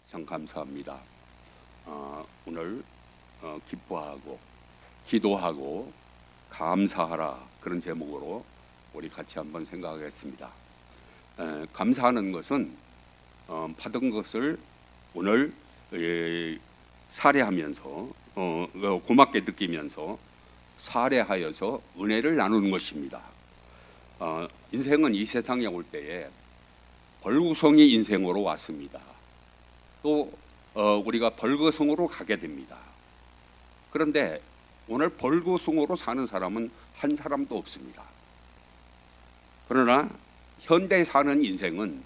참 감사합니다. 오늘 기뻐하고 기도하고 감사하라 그런 제목으로 우리 같이 한번 생각하겠습니다. 감사하는 것은 받은 것을 오늘 사례하면서 고맙게 느끼면서 사례하여서 은혜를 나누는 것입니다. 인생은 이 세상에 올 때에 벌구성이 인생으로 왔습니다. 또 우리가 벌거숭으로 가게 됩니다. 그런데 오늘 벌거숭으로 사는 사람은 한 사람도 없습니다. 그러나 현대에 사는 인생은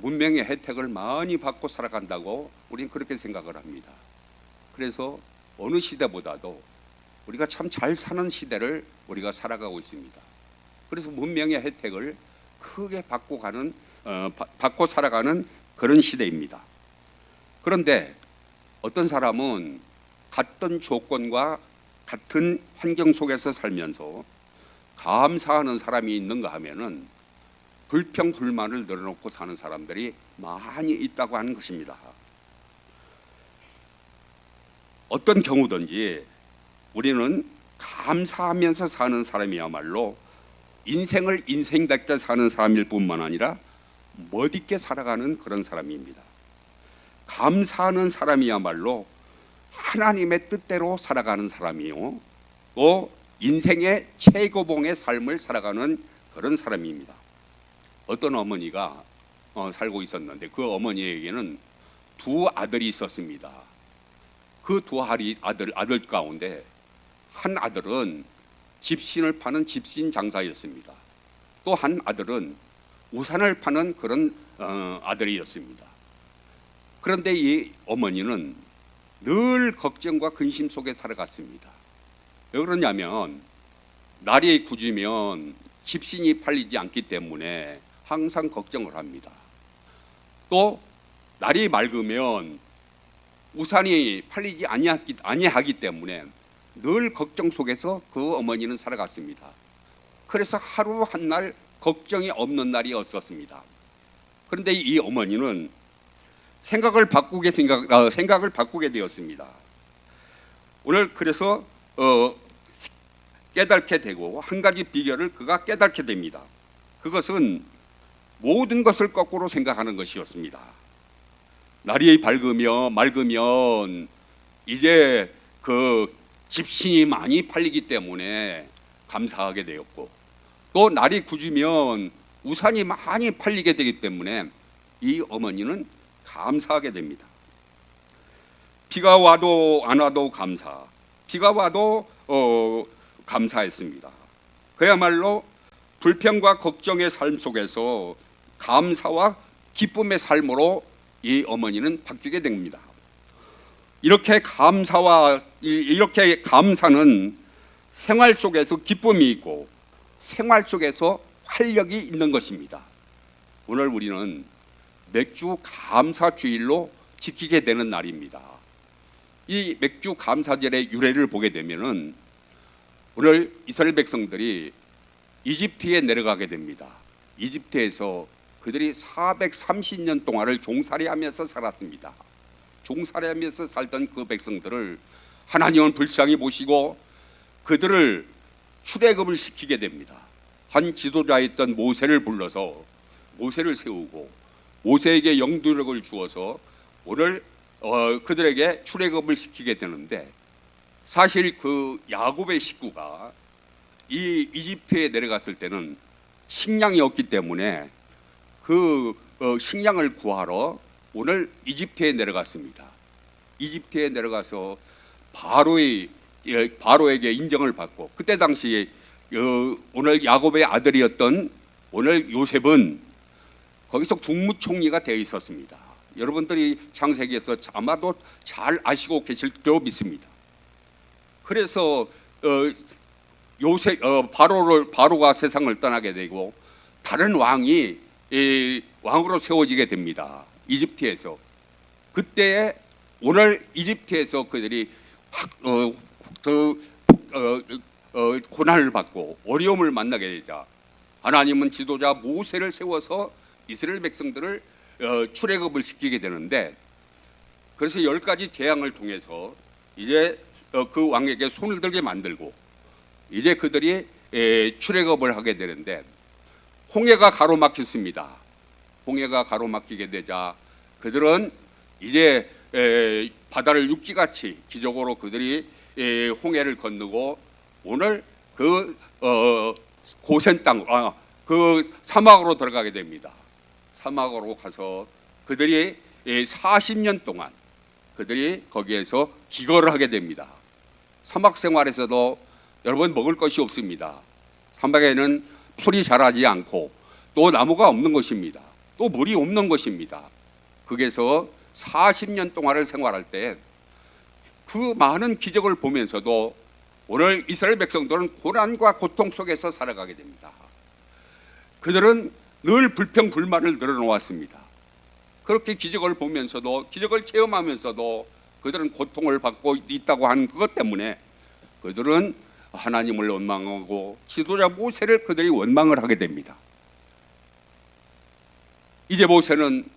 문명의 혜택을 많이 받고 살아간다고 우리는 그렇게 생각을 합니다. 그래서 어느 시대보다도 우리가 참 잘 사는 시대를 우리가 살아가고 있습니다. 그래서 문명의 혜택을 크게 받고 살아가는 그런 시대입니다. 그런데 어떤 사람은 같은 조건과 같은 환경 속에서 살면서 감사하는 사람이 있는가 하면은 불평 불만을 늘어놓고 사는 사람들이 많이 있다고 하는 것입니다. 어떤 경우든지 우리는 감사하면서 사는 사람이야말로 인생을 인생답게 사는 사람일 뿐만 아니라 멋있게 살아가는 그런 사람입니다. 감사하는 사람이야말로 하나님의 뜻대로 살아가는 사람이요, 또 인생의 최고봉의 삶을 살아가는 그런 사람입니다. 어떤 어머니가 살고 있었는데 그 어머니에게는 두 아들이 있었습니다. 그 두 아들 가운데 한 아들은 집신을 파는 집신 장사였습니다. 또 한 아들은 우산을 파는 그런 아들이었습니다. 그런데 이 어머니는 늘 걱정과 근심 속에 살아갔습니다. 왜 그러냐면 날이 굳으면 집신이 팔리지 않기 때문에 항상 걱정을 합니다. 또 날이 맑으면 우산이 팔리지 아니하기 때문에 늘 걱정 속에서 그 어머니는 살아갔습니다. 그래서 하루 한 날 걱정이 없는 날이 없었습니다. 그런데 이 어머니는 생각을 바꾸게 되었습니다. 오늘 그래서 깨닫게 되고 한 가지 비결을 그가 깨닫게 됩니다. 그것은 모든 것을 거꾸로 생각하는 것이었습니다. 날이 맑으면 이제 그 집신이 많이 팔리기 때문에 감사하게 되었고, 또 날이 굳으면 우산이 많이 팔리게 되기 때문에 이 어머니는 감사하게 됩니다. 비가 와도 안 와도 감사, 비가 와도 감사했습니다. 그야말로 불평과 걱정의 삶 속에서 감사와 기쁨의 삶으로 이 어머니는 바뀌게 됩니다. 이렇게 감사는 생활 속에서 기쁨이 있고 생활 속에서 활력이 있는 것입니다. 오늘 우리는 맥주 감사 주일로 지키게 되는 날입니다. 이 맥주 감사절의 유래를 보게 되면은 오늘 이스라엘 백성들이 이집트에 내려가게 됩니다. 이집트에서 그들이 430년 동안을 종살이하면서 살았습니다. 종살이하면서 살던 그 백성들을 하나님은 불쌍히 보시고 그들을 출애굽을 시키게 됩니다. 한 지도자였던 모세를 불러서 모세를 세우고 모세에게 영도력을 주어서 오늘 그들에게 출애굽을 시키게 되는데, 사실 그 야곱의 식구가 이 이집트에 내려갔을 때는 식량이 없기 때문에 그 식량을 구하러 오늘 이집트에 내려갔습니다. 이집트에 내려가서 바로에게 인정을 받고, 그때 당시 오늘 야곱의 아들이었던 오늘 요셉은 거기서 국무총리가 되어 있었습니다. 여러분들이 창세기에서 아마도 잘 아시고 계실 줄 믿습니다. 그래서 바로가 세상을 떠나게 되고 다른 왕이 왕으로 세워지게 됩니다. 이집트에서. 그때 오늘 이집트에서 그들이 고난을 받고 어려움을 만나게 되자 하나님은 지도자 모세를 세워서 이스라엘 백성들을 출애굽을 시키게 되는데, 그래서 10가지 재앙을 통해서 이제 그 왕에게 손을 들게 만들고 이제 그들이 출애굽을 하게 되는데, 홍해가 가로막혔습니다. 홍해가 가로막히게 되자 그들은 이제 바다를 육지같이 기적으로 그들이 홍해를 건너고 오늘 그 고센 땅, 그 사막으로 들어가게 됩니다. 사막으로 가서 그들이 40년 동안 그들이 거기에서 기거를 하게 됩니다. 사막 생활에서도 여러분 먹을 것이 없습니다. 사막에는 풀이 자라지 않고 또 나무가 없는 것입니다. 또 물이 없는 것입니다. 거기에서 40년 동안을 생활할 때 그 많은 기적을 보면서도 오늘 이스라엘 백성들은 고난과 고통 속에서 살아가게 됩니다. 그들은 늘 불평불만을 늘어놓았습니다. 그렇게 기적을 보면서도, 기적을 체험하면서도 그들은 고통을 받고 있다고 하는 그것 때문에 그들은 하나님을 원망하고 지도자 모세를 그들이 원망을 하게 됩니다. 이제 모세는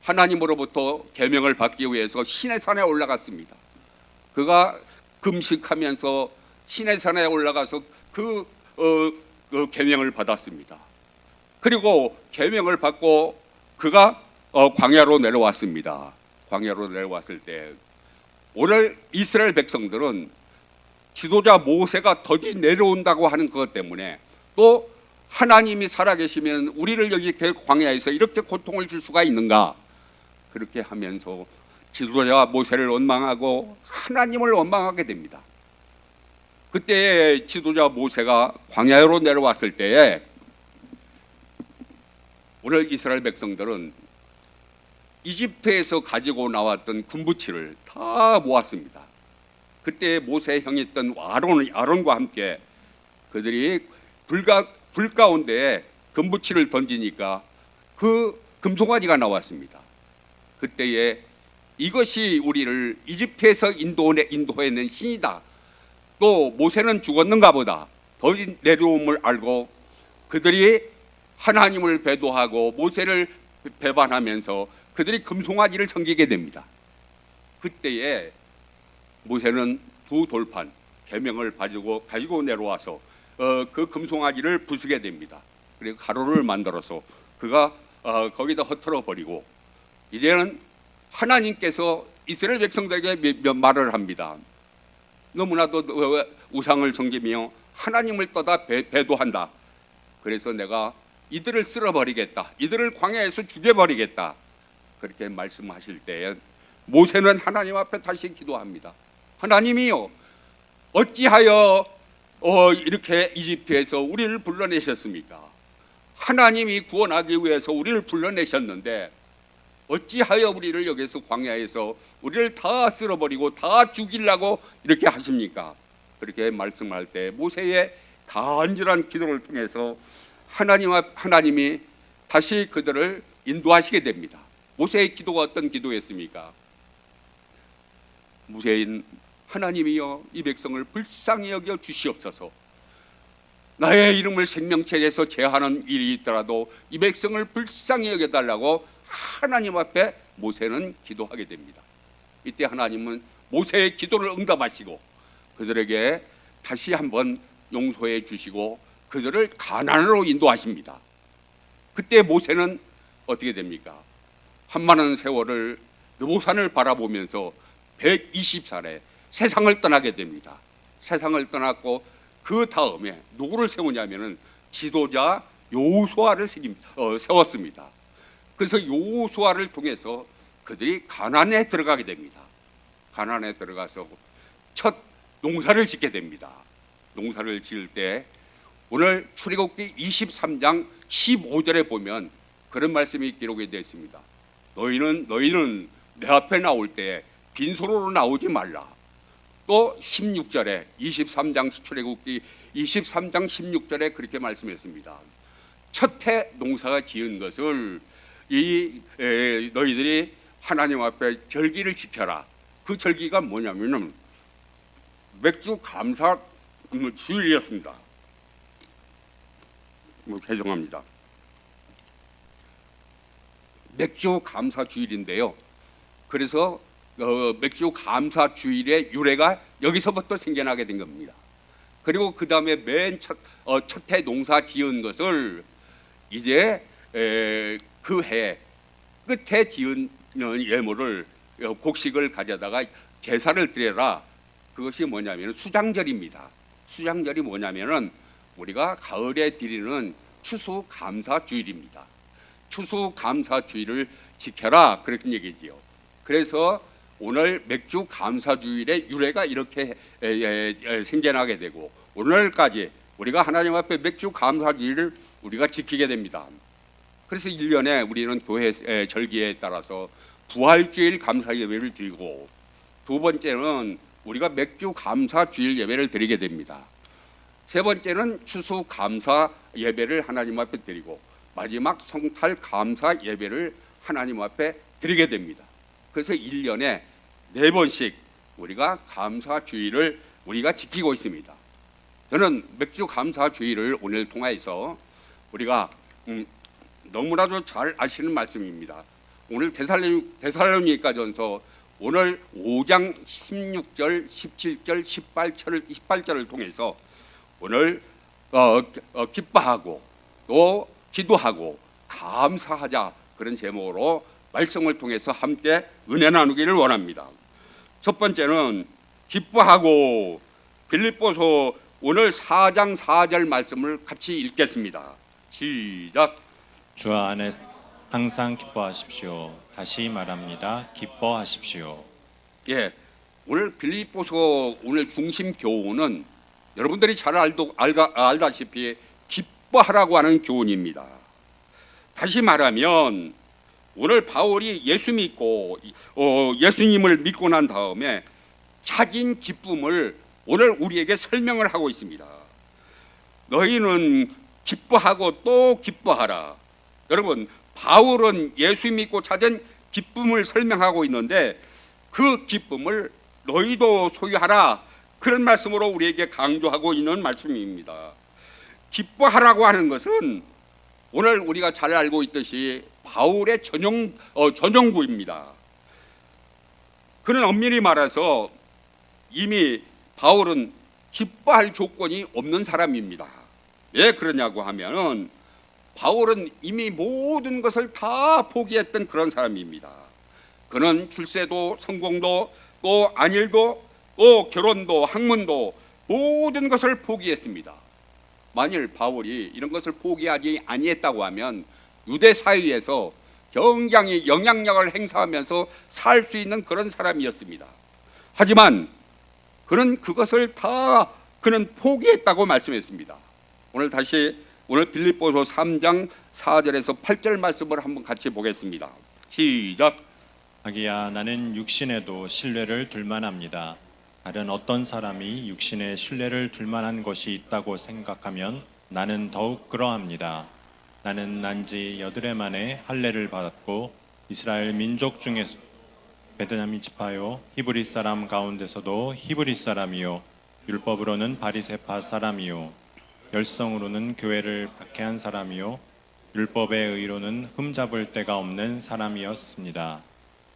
하나님으로부터 계명을 받기 위해서 시내산에 올라갔습니다. 그가 금식하면서 시내산에 올라가서 그 계명을 받았습니다. 그리고 계명을 받고 그가 광야로 내려왔습니다. 광야로 내려왔을 때 오늘 이스라엘 백성들은 지도자 모세가 더디 내려온다고 하는 그것 때문에, 또 하나님이 살아계시면 우리를 여기 광야에서 이렇게 고통을 줄 수가 있는가, 그렇게 하면서 지도자 모세를 원망하고 하나님을 원망하게 됩니다. 그때 지도자 모세가 광야로 내려왔을 때에 오늘 이스라엘 백성들은 이집트에서 가지고 나왔던 금부치를 다 모았습니다. 그때 모세의 형이었던 아론과 함께 그들이 불 가운데 금부치를 던지니까 그 금송아지가 나왔습니다. 그때에 이것이 우리를 이집트에서 인도해낸 신이다, 또 모세는 죽었는가 보다, 더 내려옴을 알고 그들이 하나님을 배도하고 모세를 배반하면서 그들이 금송아지를 섬기게 됩니다. 그때에 모세는 두 돌판 계명을 가지고 내려와서 그 금송아지를 부수게 됩니다. 그리고 가루를 만들어서 그가 거기다 흩어져 버리고, 이제는 하나님께서 이스라엘 백성들에게 말을 합니다. 너무나도 우상을 섬기며 하나님을 떠다 배도한다. 그래서 내가 이들을 쓸어버리겠다, 이들을 광야에서 죽여버리겠다, 그렇게 말씀하실 때에 모세는 하나님 앞에 다시 기도합니다. 하나님이요, 어찌하여 이렇게 이집트에서 우리를 불러내셨습니까? 하나님이 구원하기 위해서 우리를 불러내셨는데 어찌하여 우리를 여기서 광야에서 우리를 다 쓸어버리고 다 죽이려고 이렇게 하십니까? 그렇게 말씀할 때 모세의 간절한 기도를 통해서 하나님이 다시 그들을 인도하시게 됩니다. 모세의 기도가 어떤 기도였습니까? 모세인 하나님이여, 이 백성을 불쌍히 여겨 주시옵소서. 나의 이름을 생명책에서 제하는 일이 있더라도 이 백성을 불쌍히 여겨달라고 하나님 앞에 모세는 기도하게 됩니다. 이때 하나님은 모세의 기도를 응답하시고 그들에게 다시 한번 용서해 주시고 그들을 가나안으로 인도하십니다. 그때 모세는 어떻게 됩니까? 한많은 세월을 느보산을 바라보면서 120살에 세상을 떠나게 됩니다. 세상을 떠났고 그 다음에 누구를 세우냐면은 지도자 여호수아를 세웠습니다. 그래서 여호수아를 통해서 그들이 가나안에 들어가게 됩니다. 가나안에 들어가서 첫 농사를 짓게 됩니다. 농사를 지을 때 오늘 출애굽기 23장 15절에 보면 그런 말씀이 기록이 되어 있습니다. 너희는 내 앞에 나올 때 빈손으로 나오지 말라. 또 16절에 23장 출애굽기 23장 16절에 그렇게 말씀했습니다. 첫 해 농사가 지은 것을 너희들이 하나님 앞에 절기를 지켜라. 그 절기가 뭐냐면은 맥주 감사 주일이었습니다. 죄송합니다. 맥주 감사 주일인데요. 그래서 맥주 감사 주일의 유래가 여기서부터 생겨나게 된 겁니다. 그리고 그 다음에 맨 첫해 농사 지은 것을 이제 그 해 끝에 지은 예물을 곡식을 가져다가 제사를 드려라. 그것이 뭐냐면 수장절입니다. 수장절이 뭐냐면은 우리가 가을에 드리는 추수감사주일입니다. 추수감사주일을 지켜라 그런 얘기지요. 그래서 오늘 맥주 감사주일의 유래가 이렇게 생겨나게 되고 오늘까지 우리가 하나님 앞에 맥주 감사주일을 우리가 지키게 됩니다. 그래서 1년에 우리는 교회 절기에 따라서 부활주일 감사 예배를 드리고 두 번째는 우리가 맥주 감사 주일 예배를 드리게 됩니다. 세 번째는 추수 감사 예배를 하나님 앞에 드리고 마지막 성탈 감사 예배를 하나님 앞에 드리게 됩니다. 그래서 1년에 4번씩 우리가 감사 주일을 우리가 지키고 있습니다. 저는 맥주 감사 주일을 오늘 통해서 우리가 너무나도 잘 아시는 말씀입니다. 오늘 데살로니가전서 오늘 5장 16절, 17절, 18절을 통해서 오늘 기뻐하고 또 기도하고 감사하자 그런 제목으로 말씀을 통해서 함께 은혜 나누기를 원합니다. 첫 번째는 기뻐하고 빌립보서 오늘 4장 4절 말씀을 같이 읽겠습니다. 시작. 주 안에 항상 기뻐하십시오. 다시 말합니다. 기뻐하십시오. 예, 오늘 빌립보서 오늘 중심 교훈은 여러분들이 잘 알다시피 기뻐하라고 하는 교훈입니다. 다시 말하면 오늘 바울이 예수 믿고 예수님을 믿고 난 다음에 찾은 기쁨을 오늘 우리에게 설명을 하고 있습니다. 너희는 기뻐하고 또 기뻐하라. 여러분, 바울은 예수 믿고 찾은 기쁨을 설명하고 있는데 그 기쁨을 너희도 소유하라. 그런 말씀으로 우리에게 강조하고 있는 말씀입니다. 기뻐하라고 하는 것은 오늘 우리가 잘 알고 있듯이 바울의 전용구입니다. 그는 엄밀히 말해서 이미 바울은 기뻐할 조건이 없는 사람입니다. 왜 그러냐고 하면은 바울은 이미 모든 것을 다 포기했던 그런 사람입니다. 그는 출세도 성공도 또 안일도 또 결혼도 학문도 모든 것을 포기했습니다. 만일 바울이 이런 것을 포기하지 아니했다고 하면 유대 사회에서 굉장히 영향력을 행사하면서 살 수 있는 그런 사람이었습니다. 하지만 그는 그것을 다 그는 포기했다고 말씀했습니다. 오늘 빌립보서 3장 4절에서 8절 말씀을 한번 같이 보겠습니다. 시작. 하기야 나는 육신에도 신뢰를 둘만합니다. 다른 어떤 사람이 육신에 신뢰를 둘만한 것이 있다고 생각하면 나는 더욱 그러합니다. 나는 난지 8해 만에 할례를 받았고 이스라엘 민족 중에서 베냐민 지파요 히브리 사람 가운데서도 히브리 사람이요 율법으로는 바리새파 사람이요 열성으로는 교회를 박해한 사람이요 율법의 의로는 흠잡을 데가 없는 사람이었습니다.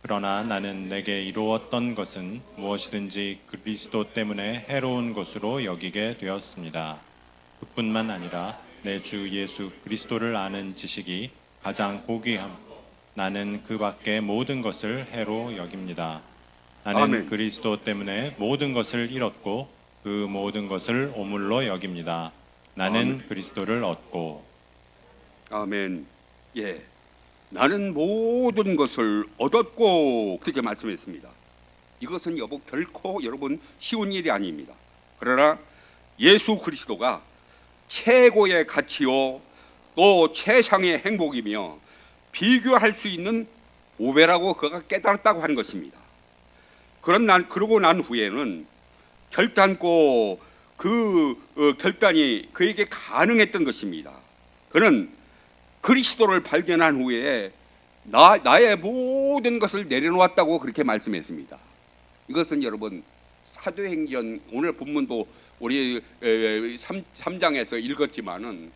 그러나 나는 내게 이루었던 것은 무엇이든지 그리스도 때문에 해로운 것으로 여기게 되었습니다. 그뿐만 아니라 내 주 예수 그리스도를 아는 지식이 가장 고귀함. 나는 그 밖의 모든 것을 해로 여깁니다. 나는 아멘. 그리스도 때문에 모든 것을 잃었고 그 모든 것을 오물로 여깁니다. 나는 아멘. 그리스도를 얻고. 아멘. 예, 나는 모든 것을 얻었고 그렇게 말씀했습니다. 이것은 결코 여러분 쉬운 일이 아닙니다. 그러나 예수 그리스도가 최고의 가치요 또 최상의 행복이며 비교할 수 있는 오배라고 그가 깨달았다고 하는 것입니다. 그러고 난 후에는 결단코 그 결단이 그에게 가능했던 것입니다. 그는 그리스도를 발견한 후에 나의 모든 것을 내려놓았다고 그렇게 말씀했습니다. 이것은 여러분 사도행전 오늘 본문도 우리 3장에서 읽었지만은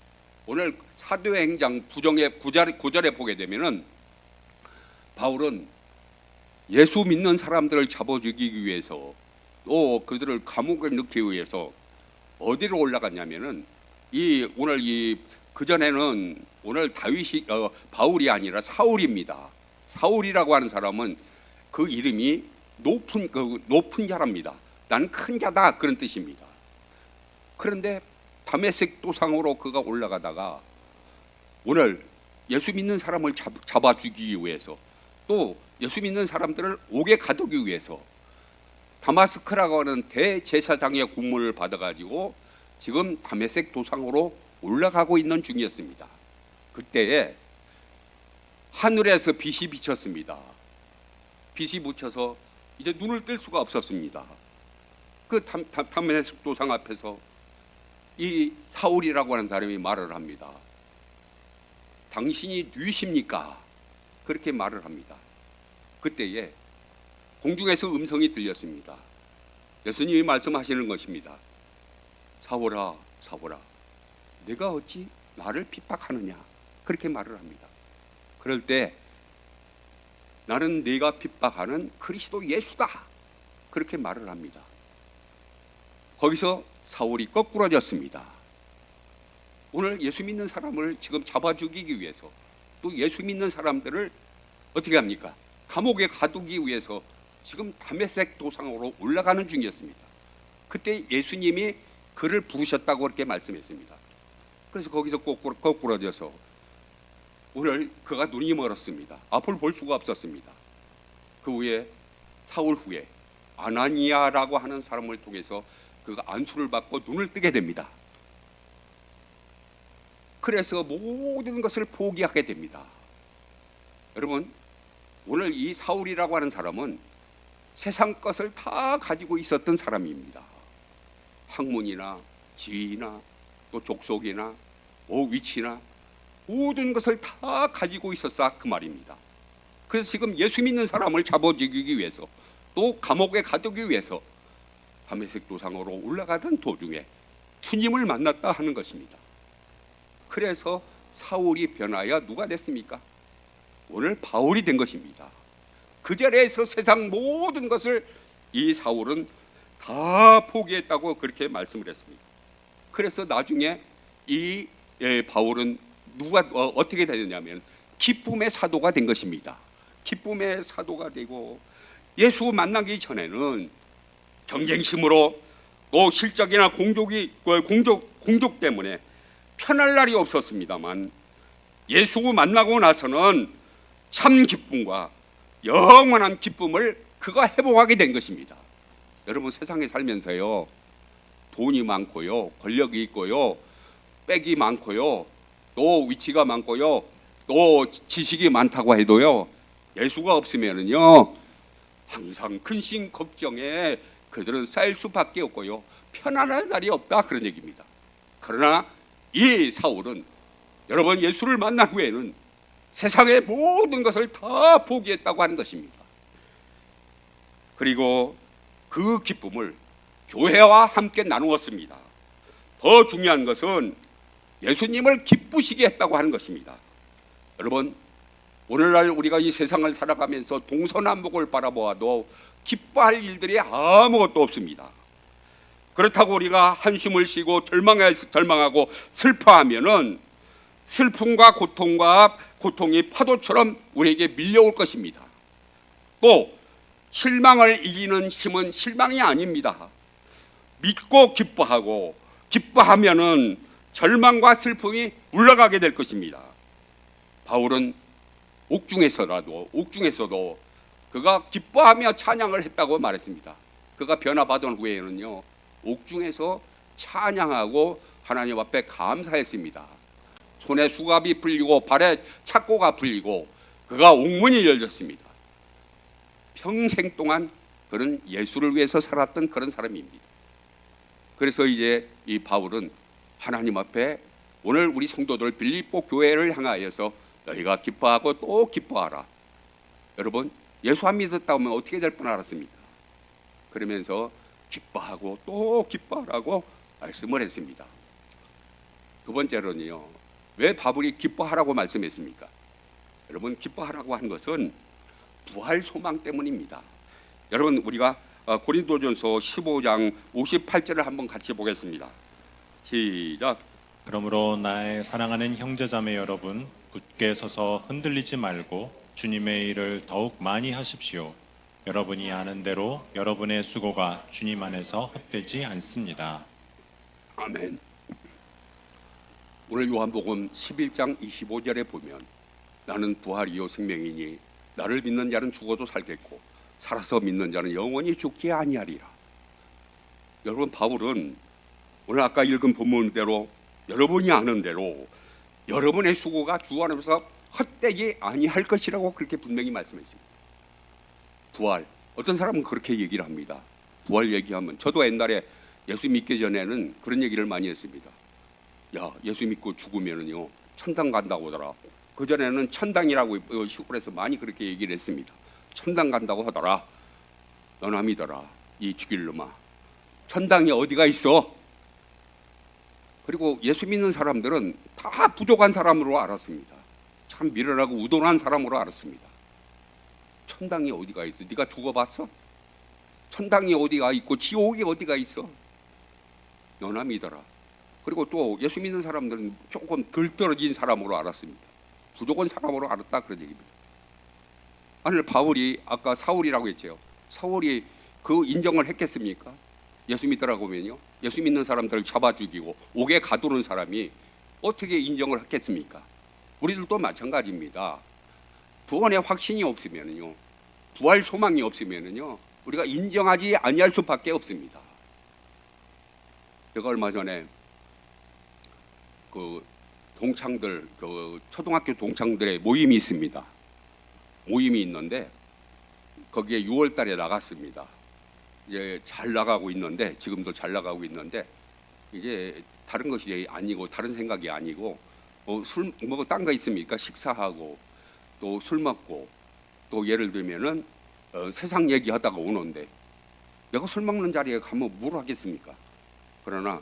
오늘 사도행전 9절에 보게 되면은 바울은 예수 믿는 사람들을 잡아 죽이기 위해서 또 그들을 감옥에 넣기 위해서 어디로 올라갔냐면은 오늘 그전에는 오늘 바울이 아니라 사울입니다. 사울이라고 하는 사람은 그 이름이 높은 자랍니다. 나는 큰 자다 그런 뜻입니다. 그런데 다메섹 도상으로 그가 올라가다가 오늘 예수 믿는 사람을 잡아 죽이기 위해서 또 예수 믿는 사람들을 옥에 가두기 위해서 다마스크라고 하는 대제사장의 공문을 받아가지고 지금 다메섹 도상으로 올라가고 있는 중이었습니다. 그때에 하늘에서 빛이 비쳤습니다. 빛이 비쳐서 이제 눈을 뜰 수가 없었습니다. 그 다메섹 도상 앞에서 이 사울이라고 하는 사람이 말을 합니다. 당신이 누구십니까? 그렇게 말을 합니다. 그때에 공중에서 음성이 들렸습니다. 예수님이 말씀하시는 것입니다. 사울아, 사울아, 내가 어찌 나를 핍박하느냐? 그렇게 말을 합니다. 그럴 때 나는 네가 핍박하는 그리스도 예수다. 그렇게 말을 합니다. 거기서 사울이 거꾸러졌습니다. 오늘 예수 믿는 사람을 지금 잡아 죽이기 위해서 또 예수 믿는 사람들을 어떻게 합니까? 감옥에 가두기 위해서 지금 다메섹 도상으로 올라가는 중이었습니다. 그때 예수님이 그를 부르셨다고 그렇게 말씀했습니다. 그래서 거기서 거꾸러져서 오늘 그가 눈이 멀었습니다. 앞을 볼 수가 없었습니다. 그 후에 사울 후에 아나니아라고 하는 사람을 통해서 그가 안수를 받고 눈을 뜨게 됩니다. 그래서 모든 것을 포기하게 됩니다. 여러분, 오늘 이 사울이라고 하는 사람은 세상 것을 다 가지고 있었던 사람입니다. 학문이나 지위나 또 족속이나 위치나 모든 것을 다 가지고 있었다 그 말입니다. 그래서 지금 예수 믿는 사람을 잡아 죽이기 위해서 또 감옥에 가두기 위해서 다메섹 도상으로 올라가던 도중에 주님을 만났다 하는 것입니다. 그래서 사울이 변하여 누가 됐습니까? 오늘 바울이 된 것입니다. 그 자리에서 세상 모든 것을 이 사울은 다 포기했다고 그렇게 말씀을 했습니다. 그래서 나중에 이 바울은 어떻게 되느냐면 기쁨의 사도가 된 것입니다. 기쁨의 사도가 되고 예수 만나기 전에는 경쟁심으로 또 실적이나 공적 때문에 편할 날이 없었습니다만 예수 만나고 나서는 참 기쁨과 영원한 기쁨을 그가 회복하게 된 것입니다. 여러분, 세상에 살면서요, 돈이 많고요, 권력이 있고요, 빽이 많고요, 또 위치가 많고요, 또 지식이 많다고 해도요, 예수가 없으면은요 항상 근심 걱정에 그들은 쌓일 수밖에 없고요, 편안한 날이 없다 그런 얘기입니다. 그러나 이 사울은 여러분 예수를 만난 후에는 세상의 모든 것을 다 포기했다고 하는 것입니다. 그리고 그 기쁨을 교회와 함께 나누었습니다. 더 중요한 것은 예수님을 기쁘시게 했다고 하는 것입니다. 여러분, 오늘날 우리가 이 세상을 살아가면서 동서남북을 바라보아도 기뻐할 일들이 아무것도 없습니다. 그렇다고 우리가 한숨을 쉬고 절망하고 슬퍼하면은 슬픔과 고통이 파도처럼 우리에게 밀려올 것입니다. 또 실망을 이기는 힘은 실망이 아닙니다. 믿고 기뻐하면은 절망과 슬픔이 물러가게 될 것입니다. 바울은 옥중에서도 그가 기뻐하며 찬양을 했다고 말했습니다. 그가 변화받은 후에는요, 옥중에서 찬양하고 하나님 앞에 감사했습니다. 손에 수갑이 풀리고 발에 착고가 풀리고 그가 옥문이 열렸습니다. 평생 동안 그는 예수를 위해서 살았던 그런 사람입니다. 그래서 이제 이 바울은 하나님 앞에 오늘 우리 성도들 빌립보 교회를 향하여서 너희가 기뻐하고 또 기뻐하라. 여러분, 예수 안 믿었다 하면 어떻게 될 뻔 알았습니까? 그러면서 기뻐하고 또 기뻐하라고 말씀을 했습니다. 두 번째로는요, 왜 바울이 기뻐하라고 말씀했습니까? 여러분, 기뻐하라고 한 것은 부활 소망 때문입니다. 여러분, 우리가 고린도전서 15장 58절을 한번 같이 보겠습니다. 시작. 그러므로 나의 사랑하는 형제자매 여러분, 굳게 서서 흔들리지 말고 주님의 일을 더욱 많이 하십시오. 여러분이 아는 대로 여러분의 수고가 주님 안에서 헛되지 않습니다. 아멘. 오늘 요한복음 11장 25절에 보면 나는 부활이요 생명이니 나를 믿는 자는 죽어도 살겠고 살아서 믿는 자는 영원히 죽지 아니하리라. 여러분, 바울은 오늘 아까 읽은 본문대로 여러분이 아는 대로 여러분의 수고가 주 안에서 헛되지 아니할 것이라고 그렇게 분명히 말씀했습니다. 부활, 어떤 사람은 그렇게 얘기를 합니다. 부활 얘기하면 저도 옛날에 예수 믿기 전에는 그런 얘기를 많이 했습니다. 야, 예수 믿고 죽으면은요 천당 간다고 하더라. 그 전에는 천당이라고 시골에서 많이 그렇게 얘기를 했습니다. 천당 간다고 하더라. 너나 믿어라, 이 죽일 놈아. 천당이 어디가 있어? 그리고 예수 믿는 사람들은 다 부족한 사람으로 알았습니다. 참 미련하고 우둔한 사람으로 알았습니다. 천당이 어디가 있어? 네가 죽어봤어? 천당이 어디가 있고 지옥이 어디가 있어? 너나 믿어라. 그리고 또 예수 믿는 사람들은 조금 덜 떨어진 사람으로 알았습니다. 부족한 사람으로 알았다, 그런 얘기입니다. 오늘 바울이 아까 사울이라고 했죠. 사울이 그 인정을 했겠습니까? 예수 믿더라고 하면요, 예수 믿는 사람들을 잡아 죽이고 옥에 가두는 사람이 어떻게 인정을 했겠습니까? 우리들도 마찬가지입니다. 구원의 확신이 없으면요, 부활 소망이 없으면요, 우리가 인정하지 아니할 수밖에 없습니다. 제가 얼마 전에 그 동창들, 그 초등학교 동창들의 모임이 있습니다. 모임이 있는데 거기에 6월 달에 나갔습니다. 이제 잘 나가고 있는데, 지금도 잘 나가고 있는데, 이게 다른 것이 아니고 다른 생각이 아니고 술 뭐 딴 거 있습니까? 식사하고 또 술 먹고 또 예를 들면은 세상 얘기하다가 오는데 내가 술 먹는 자리에 가면 뭘 하겠습니까? 그러나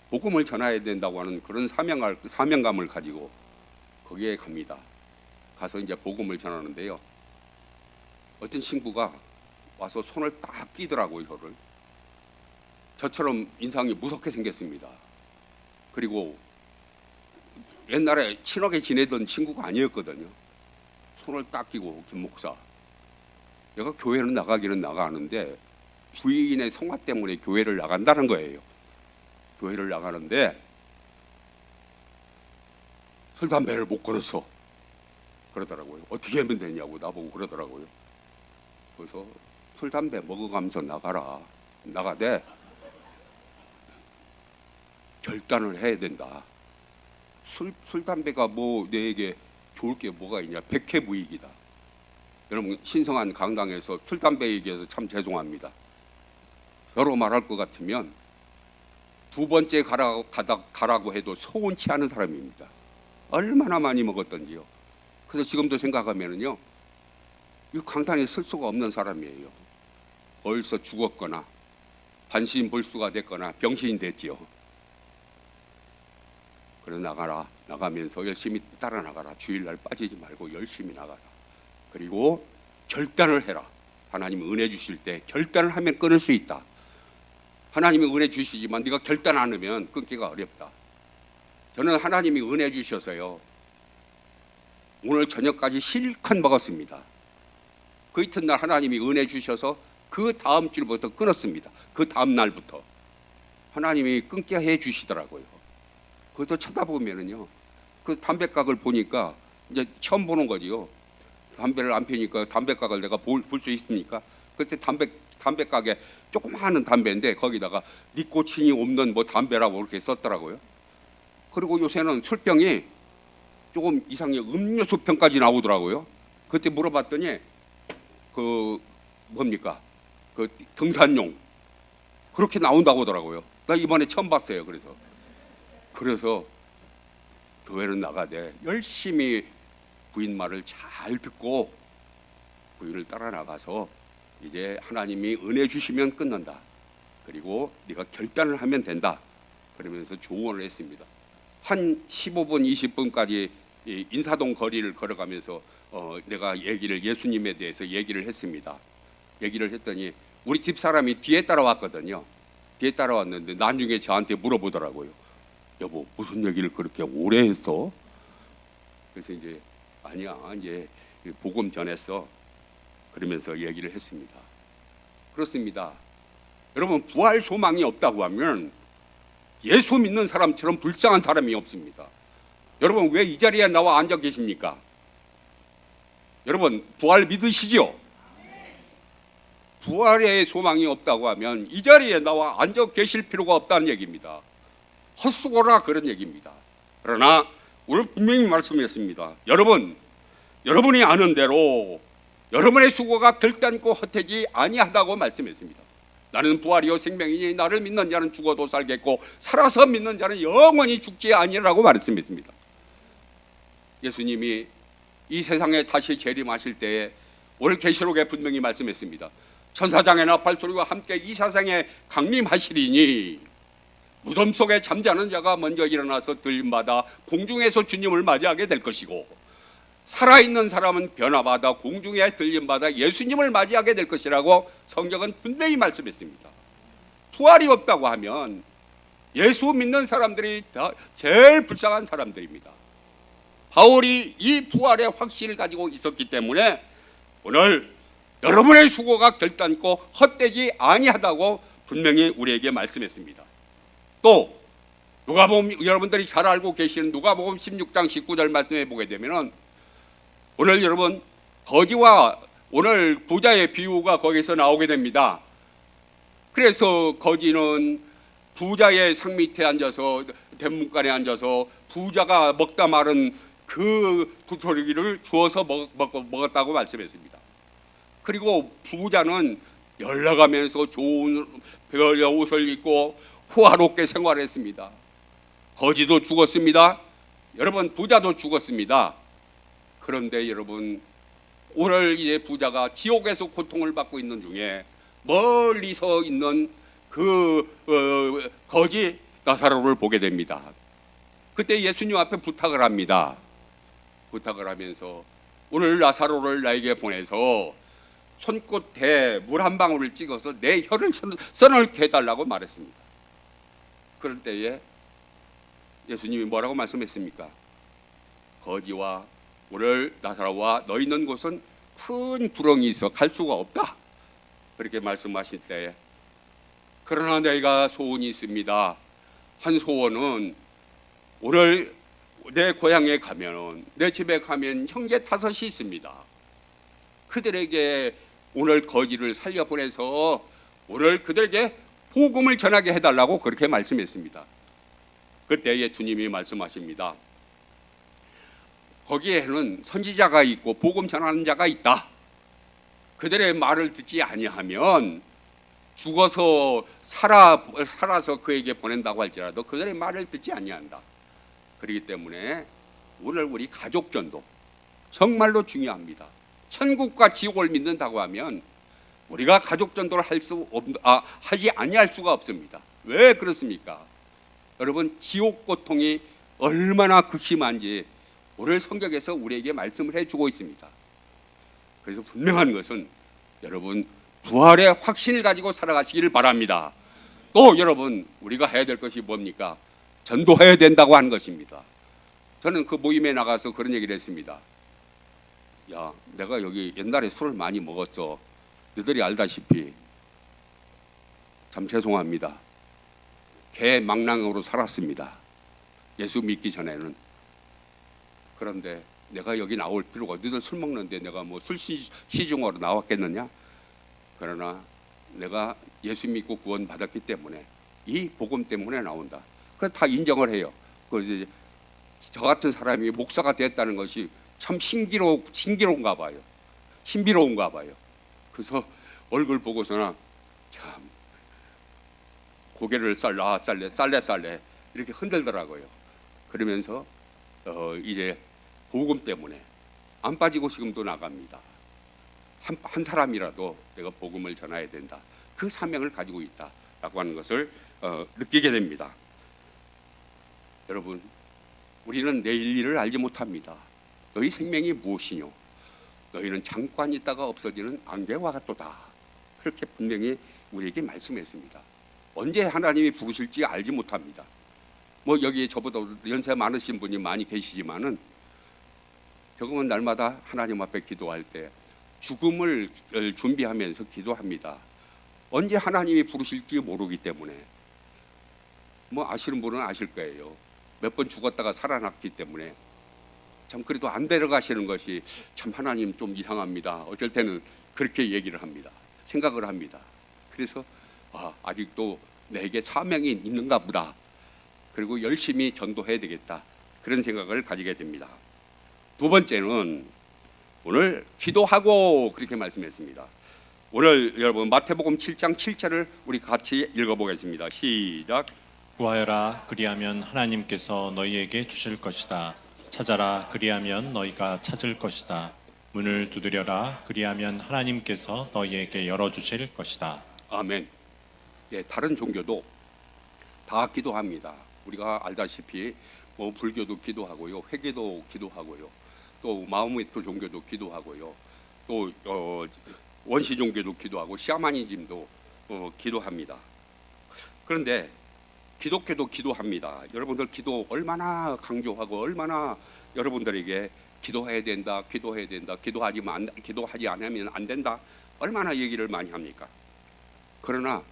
복음을 전해야 된다고 하는 그런 사명감을 가지고 거기에 갑니다. 가서 이제 복음을 전하는데요, 어떤 친구가 와서 손을 딱 끼더라고요. 저를. 저처럼 인상이 무섭게 생겼습니다. 그리고 옛날에 친하게 지내던 친구가 아니었거든요. 손을 딱 끼고, 김 목사, 내가 교회는 나가기는 나가는데 부인의 성화 때문에 교회를 나간다는 거예요. 교회를 나가는데 술 담배를 못 끊었어 그러더라고요. 어떻게 하면 되냐고 나보고 그러더라고요. 그래서 술 담배 먹어가면서 나가라. 나가되 결단을 해야 된다. 술 담배가 뭐 내게 좋을 게 뭐가 있냐. 백해무익이다. 여러분, 신성한 강당에서 술 담배 얘기해서 참 죄송합니다. 여러 말할 것 같으면 두 번째 가라고 해도 서운치 않은 사람입니다. 얼마나 많이 먹었던지요. 그래서 지금도 생각하면은요, 이 강단에 쓸 수가 없는 사람이에요. 벌써 죽었거나 반신불수가 됐거나 병신이 됐지요. 그래서 나가면서 열심히 따라 나가라. 주일날 빠지지 말고 열심히 나가라. 그리고 결단을 해라. 하나님이 은혜 주실 때 결단을 하면 끊을 수 있다. 하나님이 은혜 주시지만 네가 결단 안 하면 끊기가 어렵다. 저는 하나님이 은혜 주셔서요, 오늘 저녁까지 실컷 먹었습니다. 그 이튿날 하나님이 은혜 주셔서 그 다음 주부터 끊었습니다. 그 다음 날부터 하나님이 끊게 해 주시더라고요. 그것도 쳐다보면은요, 그 담배각을 보니까 이제 처음 보는 거지요. 담배를 안 피니까 담배각을 내가 볼 수 있습니까? 그때 담배각에 조그마한 담배인데 거기다가 니코틴이 없는 뭐 담배라고 이렇게 썼더라고요. 그리고 요새는 술병이 조금 이상해, 음료수병까지 나오더라고요. 그때 물어봤더니 그 뭡니까, 그 등산용 그렇게 나온다고 하더라고요. 나 이번에 처음 봤어요. 그래서 교회는 나가되 열심히 부인 말을 잘 듣고 부인을 따라 나가서 이제 하나님이 은혜 주시면 끊는다. 그리고 네가 결단을 하면 된다. 그러면서 조언을 했습니다. 한 15분 20분까지 이 인사동 거리를 걸어가면서 내가 예수님에 대해서 얘기를 했습니다. 얘기를 했더니 우리 집 사람이 뒤에 따라왔거든요. 뒤에 따라왔는데 나중에 저한테 물어보더라고요. 여보, 무슨 얘기를 그렇게 오래 했어? 그래서 이제 아니야, 이제 복음 전했어. 그러면서 얘기를 했습니다. 그렇습니다. 여러분, 부활 소망이 없다고 하면 예수 믿는 사람처럼 불쌍한 사람이 없습니다. 여러분, 왜 이 자리에 나와 앉아 계십니까? 여러분, 부활 믿으시죠? 부활의 소망이 없다고 하면 이 자리에 나와 앉아 계실 필요가 없다는 얘기입니다. 헛수고라 그런 얘기입니다. 그러나 오늘 분명히 말씀했습니다. 여러분이 아는 대로 여러분의 수고가 결단코 헛되지 아니하다고 말씀했습니다. 나는 부활이요 생명이니 나를 믿는 자는 죽어도 살겠고 살아서 믿는 자는 영원히 죽지 아니라고 말씀했습니다. 예수님이 이 세상에 다시 재림하실 때에 오늘 계시록에 분명히 말씀했습니다. 천사장애나 발소리와 함께 이 세상에 강림하시리니 무덤 속에 잠자는 자가 먼저 일어나서 들림받아 공중에서 주님을 맞이하게 될 것이고 살아있는 사람은 변화받아 공중에 들림받아 예수님을 맞이하게 될 것이라고 성경은 분명히 말씀했습니다. 부활이 없다고 하면 예수 믿는 사람들이 제일 불쌍한 사람들입니다. 바울이 이 부활의 확신을 가지고 있었기 때문에 오늘 여러분의 수고가 결단코 헛되지 아니하다고 분명히 우리에게 말씀했습니다. 또 누가복음, 여러분들이 잘 알고 계시는 누가복음 16장 19절 말씀해 보게 되면은 오늘 여러분 거지와 오늘 부자의 비유가 거기서 나오게 됩니다. 그래서 거지는 부자의 상 밑에 앉아서 대문간에 앉아서 부자가 먹다 마른 그 부스러기를 주워서 먹었다고 말씀했습니다. 그리고 부자는 연락하면서 좋은 옷을 입고 호화롭게 생활했습니다. 거지도 죽었습니다. 여러분, 부자도 죽었습니다. 그런데 여러분, 오늘 이제 부자가 지옥에서 고통을 받고 있는 중에 멀리서 있는 그 거지 나사로를 보게 됩니다. 그때 예수님 앞에 부탁을 합니다. 부탁을 하면서 오늘 나사로를 나에게 보내서 손끝에 물 한 방울을 찍어서 내 혀를 써넣게 해달라고 말했습니다. 그럴 때에 예수님이 뭐라고 말씀했습니까? 거지와 오늘 나사로와 너 있는 곳은 큰 구렁이 있어 갈 수가 없다. 그렇게 말씀하실 때에 그러나 내가 소원이 있습니다. 한 소원은 오늘 내 고향에 가면 내 집에 가면 형제 5이 있습니다. 그들에게 오늘 거지를 살려보내서 오늘 그들에게 복음을 전하게 해달라고 그렇게 말씀했습니다. 그때에 주님이 말씀하십니다. 거기에는 선지자가 있고 복음 전하는 자가 있다. 그들의 말을 듣지 아니하면 죽어서 살아서 그에게 보낸다고 할지라도 그들의 말을 듣지 아니한다. 그렇기 때문에 오늘 우리 가족 전도 정말로 중요합니다. 천국과 지옥을 믿는다고 하면 우리가 가족 전도를 하지 아니할 수가 없습니다. 왜 그렇습니까? 여러분, 지옥 고통이 얼마나 극심한지 오늘 성경에서 우리에게 말씀을 해주고 있습니다. 그래서 분명한 것은 여러분 부활의 확신을 가지고 살아가시기를 바랍니다. 또 여러분 우리가 해야 될 것이 뭡니까? 전도해야 된다고 하는 것입니다. 저는 그 모임에 나가서 그런 얘기를 했습니다. 야, 내가 여기 옛날에 술을 많이 먹었어. 너희들이 알다시피 참 죄송합니다. 개망랑으로 살았습니다. 예수 믿기 전에는. 그런데 내가 여기 나올 필요가, 너희들 술 먹는데 내가 뭐 술 시중으로 나왔겠느냐? 그러나 내가 예수 믿고 구원 받았기 때문에 이 복음 때문에 나온다. 그걸 다 인정을 해요. 그래서 저 같은 사람이 목사가 됐다는 것이 참 신기로운가 봐요. 신비로운가 봐요. 그래서 얼굴 보고서나 참 고개를 쌀래 이렇게 흔들더라고요. 그러면서 이제 복음 때문에 안 빠지고 지금도 나갑니다. 한 사람이라도 내가 복음을 전해야 된다. 그 사명을 가지고 있다라고 하는 것을 느끼게 됩니다. 여러분, 우리는 내일 일을 알지 못합니다. 너희 생명이 무엇이뇨? 너희는 잠깐 있다가 없어지는 안개와 같도다. 그렇게 분명히 우리에게 말씀했습니다. 언제 하나님이 부르실지 알지 못합니다. 뭐 여기 저보다 연세 많으신 분이 많이 계시지만은 조금은 날마다 하나님 앞에 기도할 때 죽음을 준비하면서 기도합니다. 언제 하나님이 부르실지 모르기 때문에 뭐 아시는 분은 아실 거예요. 몇 번 죽었다가 살아났기 때문에 참 그래도 안 데려가시는 것이 참 하나님 좀 이상합니다. 어쩔 때는 그렇게 얘기를 합니다. 생각을 합니다. 그래서 아직도 내게 사명이 있는가 보다. 그리고 열심히 전도해야 되겠다. 그런 생각을 가지게 됩니다. 두 번째는 오늘 기도하고 그렇게 말씀했습니다. 오늘 여러분 마태복음 7장 7절을 우리 같이 읽어보겠습니다. 시작. 구하여라 그리하면 하나님께서 너희에게 주실 것이다. 찾아라 그리하면 너희가 찾을 것이다. 문을 두드려라 그리하면 하나님께서 너희에게 열어주실 것이다. 아멘. 예, 다른 종교도 다 기도합니다. 우리가 알다시피 뭐 불교도 기도하고요, 회계도 기도하고요, 또 마호메트 종교도 기도하고요, 또 원시 종교도 기도하고 샤머니즘도 기도합니다. 그런데 기독교도 기도합니다. 여러분들 기도 얼마나 강조하고 얼마나 여러분들에게 기도해야 된다, 기도해야 된다, 기도하지 않으면 안 된다, 얼마나 얘기를 많이 합니까? 그러나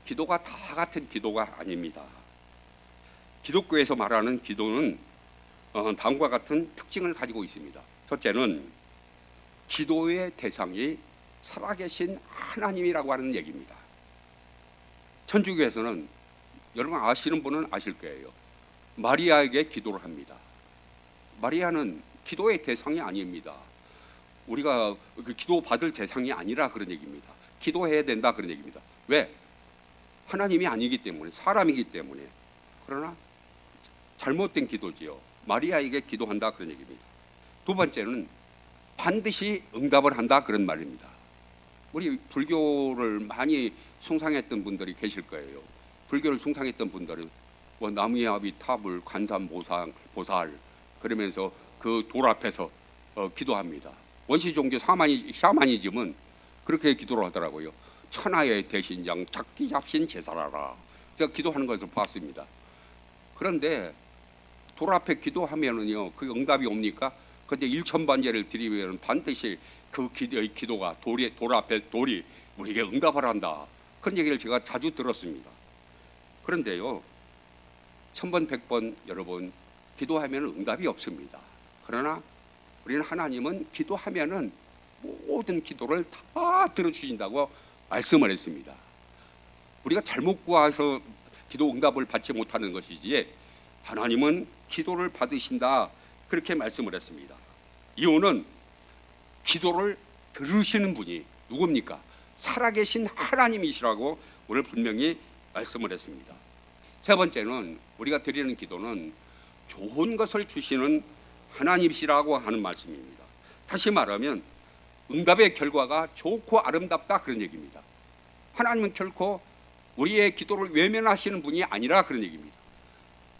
기도가 다 같은 기도가 아닙니다. 기독교에서 말하는 기도는 다음과 같은 특징을 가지고 있습니다. 첫째는 기도의 대상이 살아계신 하나님이라고 하는 얘기입니다. 천주교에서는 여러분 아시는 분은 아실 거예요. 마리아에게 기도를 합니다. 마리아는 기도의 대상이 아닙니다. 우리가 그 기도 받을 대상이 아니라 그런 얘기입니다. 기도해야 된다 그런 얘기입니다. 왜? 하나님이 아니기 때문에, 사람이기 때문에. 그러나 잘못된 기도지요. 마리아에게 기도한다 그런 얘기입니다. 두 번째는 반드시 응답을 한다 그런 말입니다. 우리 불교를 많이 숭상했던 분들이 계실 거예요. 불교를 숭상했던 분들은 뭐 나무야비 탑을 관삼 보살 그러면서 그 돌 앞에서 기도합니다. 원시 종교 샤머니즘은 그렇게 기도를 하더라고요. 천하의 대신장 작기 잡신 제사라라. 제가 기도하는 것을 봤습니다. 그런데 돌 앞에 기도하면은요, 그 응답이 옵니까? 근데 일천반제를 드리면 반드시 그 기도가 돌 앞에 돌이 우리에게 응답을 한다. 그런 얘기를 제가 자주 들었습니다. 그런데요, 천번 백번 여러분 기도하면 응답이 없습니다. 그러나 우리는 하나님은 기도하면은 모든 기도를 다 들어주신다고 말씀을 했습니다. 우리가 잘못 구해서 기도 응답을 받지 못하는 것이지 하나님은 기도를 받으신다 그렇게 말씀을 했습니다. 이유는 기도를 들으시는 분이 누굽니까? 살아계신 하나님이시라고 오늘 분명히 말씀을 했습니다. 세 번째는 우리가 드리는 기도는 좋은 것을 주시는 하나님이시라고 하는 말씀입니다. 다시 말하면 응답의 결과가 좋고 아름답다 그런 얘기입니다. 하나님은 결코 우리의 기도를 외면하시는 분이 아니라 그런 얘기입니다.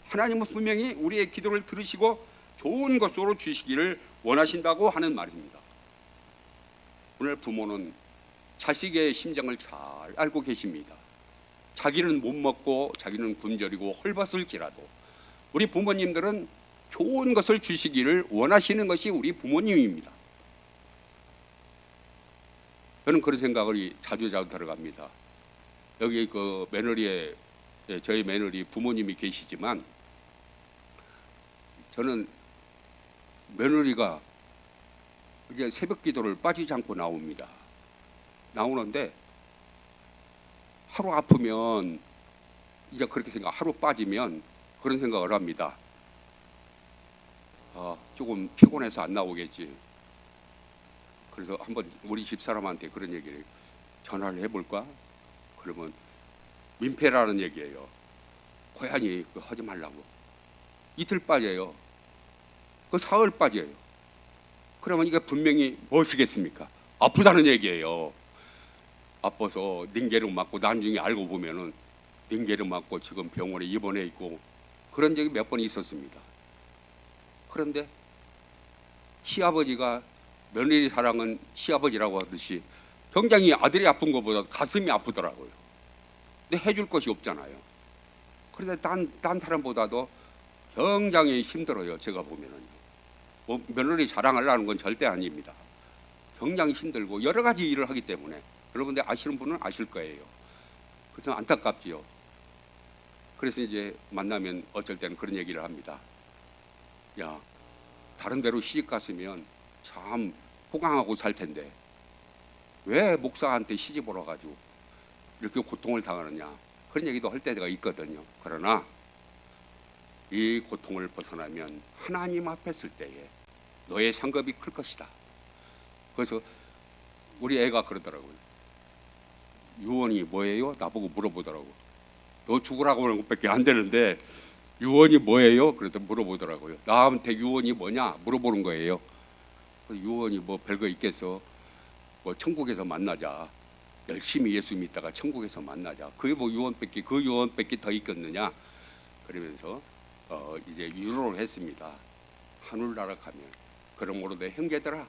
하나님은 분명히 우리의 기도를 들으시고 좋은 것으로 주시기를 원하신다고 하는 말입니다. 오늘 부모는 자식의 심정을 잘 알고 계십니다. 자기는 못 먹고 자기는 굶주리고 헐벗을지라도 우리 부모님들은 좋은 것을 주시기를 원하시는 것이 우리 부모님입니다. 저는 그런 생각을 자주 들어갑니다. 여기 그 며느리에 저희 며느리 부모님이 계시지만 저는 며느리가 이제 새벽 기도를 빠지지 않고 나옵니다. 나오는데 하루 아프면 이제 그렇게 하루 빠지면 그런 생각을 합니다. 조금 피곤해서 안 나오겠지. 그래서 한번 우리 집사람한테 그런 얘기를 전화를 해볼까? 그러면 민폐라는 얘기예요. 고양이 하지 말라고. 이틀 빠져요. 그 사흘 빠져요. 그러면 이게 분명히 무엇이겠습니까? 아프다는 얘기예요. 아파서 링게를 맞고 나중에 알고 보면은 링게를 맞고 지금 병원에 입원해 있고 그런 적이 몇 번 있었습니다. 그런데 시아버지가 며느리 사랑은 시아버지라고 하듯이 굉장히 아들이 아픈 것보다 가슴이 아프더라고요. 근데 해줄 것이 없잖아요. 그런데 딴 사람보다도 굉장히 힘들어요. 제가 보면은 뭐 며느리 자랑하려는 건 절대 아닙니다. 굉장히 힘들고 여러 가지 일을 하기 때문에 여러분들 아시는 분은 아실 거예요. 그래서 안타깝지요. 그래서 이제 만나면 어쩔 때는 그런 얘기를 합니다. 야, 다른 데로 시집 갔으면 참 호강하고 살 텐데 왜 목사한테 시집을 와가지고 이렇게 고통을 당하느냐, 그런 얘기도 할 때가 있거든요. 그러나 이 고통을 벗어나면 하나님 앞에 설 때에 너의 상급이 클 것이다. 그래서 우리 애가 그러더라고요. 유언이 뭐예요? 나보고 물어보더라고. 너 죽으라고 하는 것밖에 안 되는데 유언이 뭐예요? 그래서 물어보더라고요. 나한테 유언이 뭐냐 물어보는 거예요. 유언이 뭐 별거 있겠어. 뭐 천국에서 만나자. 열심히 예수 믿다가 천국에서 만나자. 그게 뭐 유언밖에 더 있겠느냐. 그러면서 이제 위로를 했습니다. 하늘나라 가면 그러므로 내 형제들아,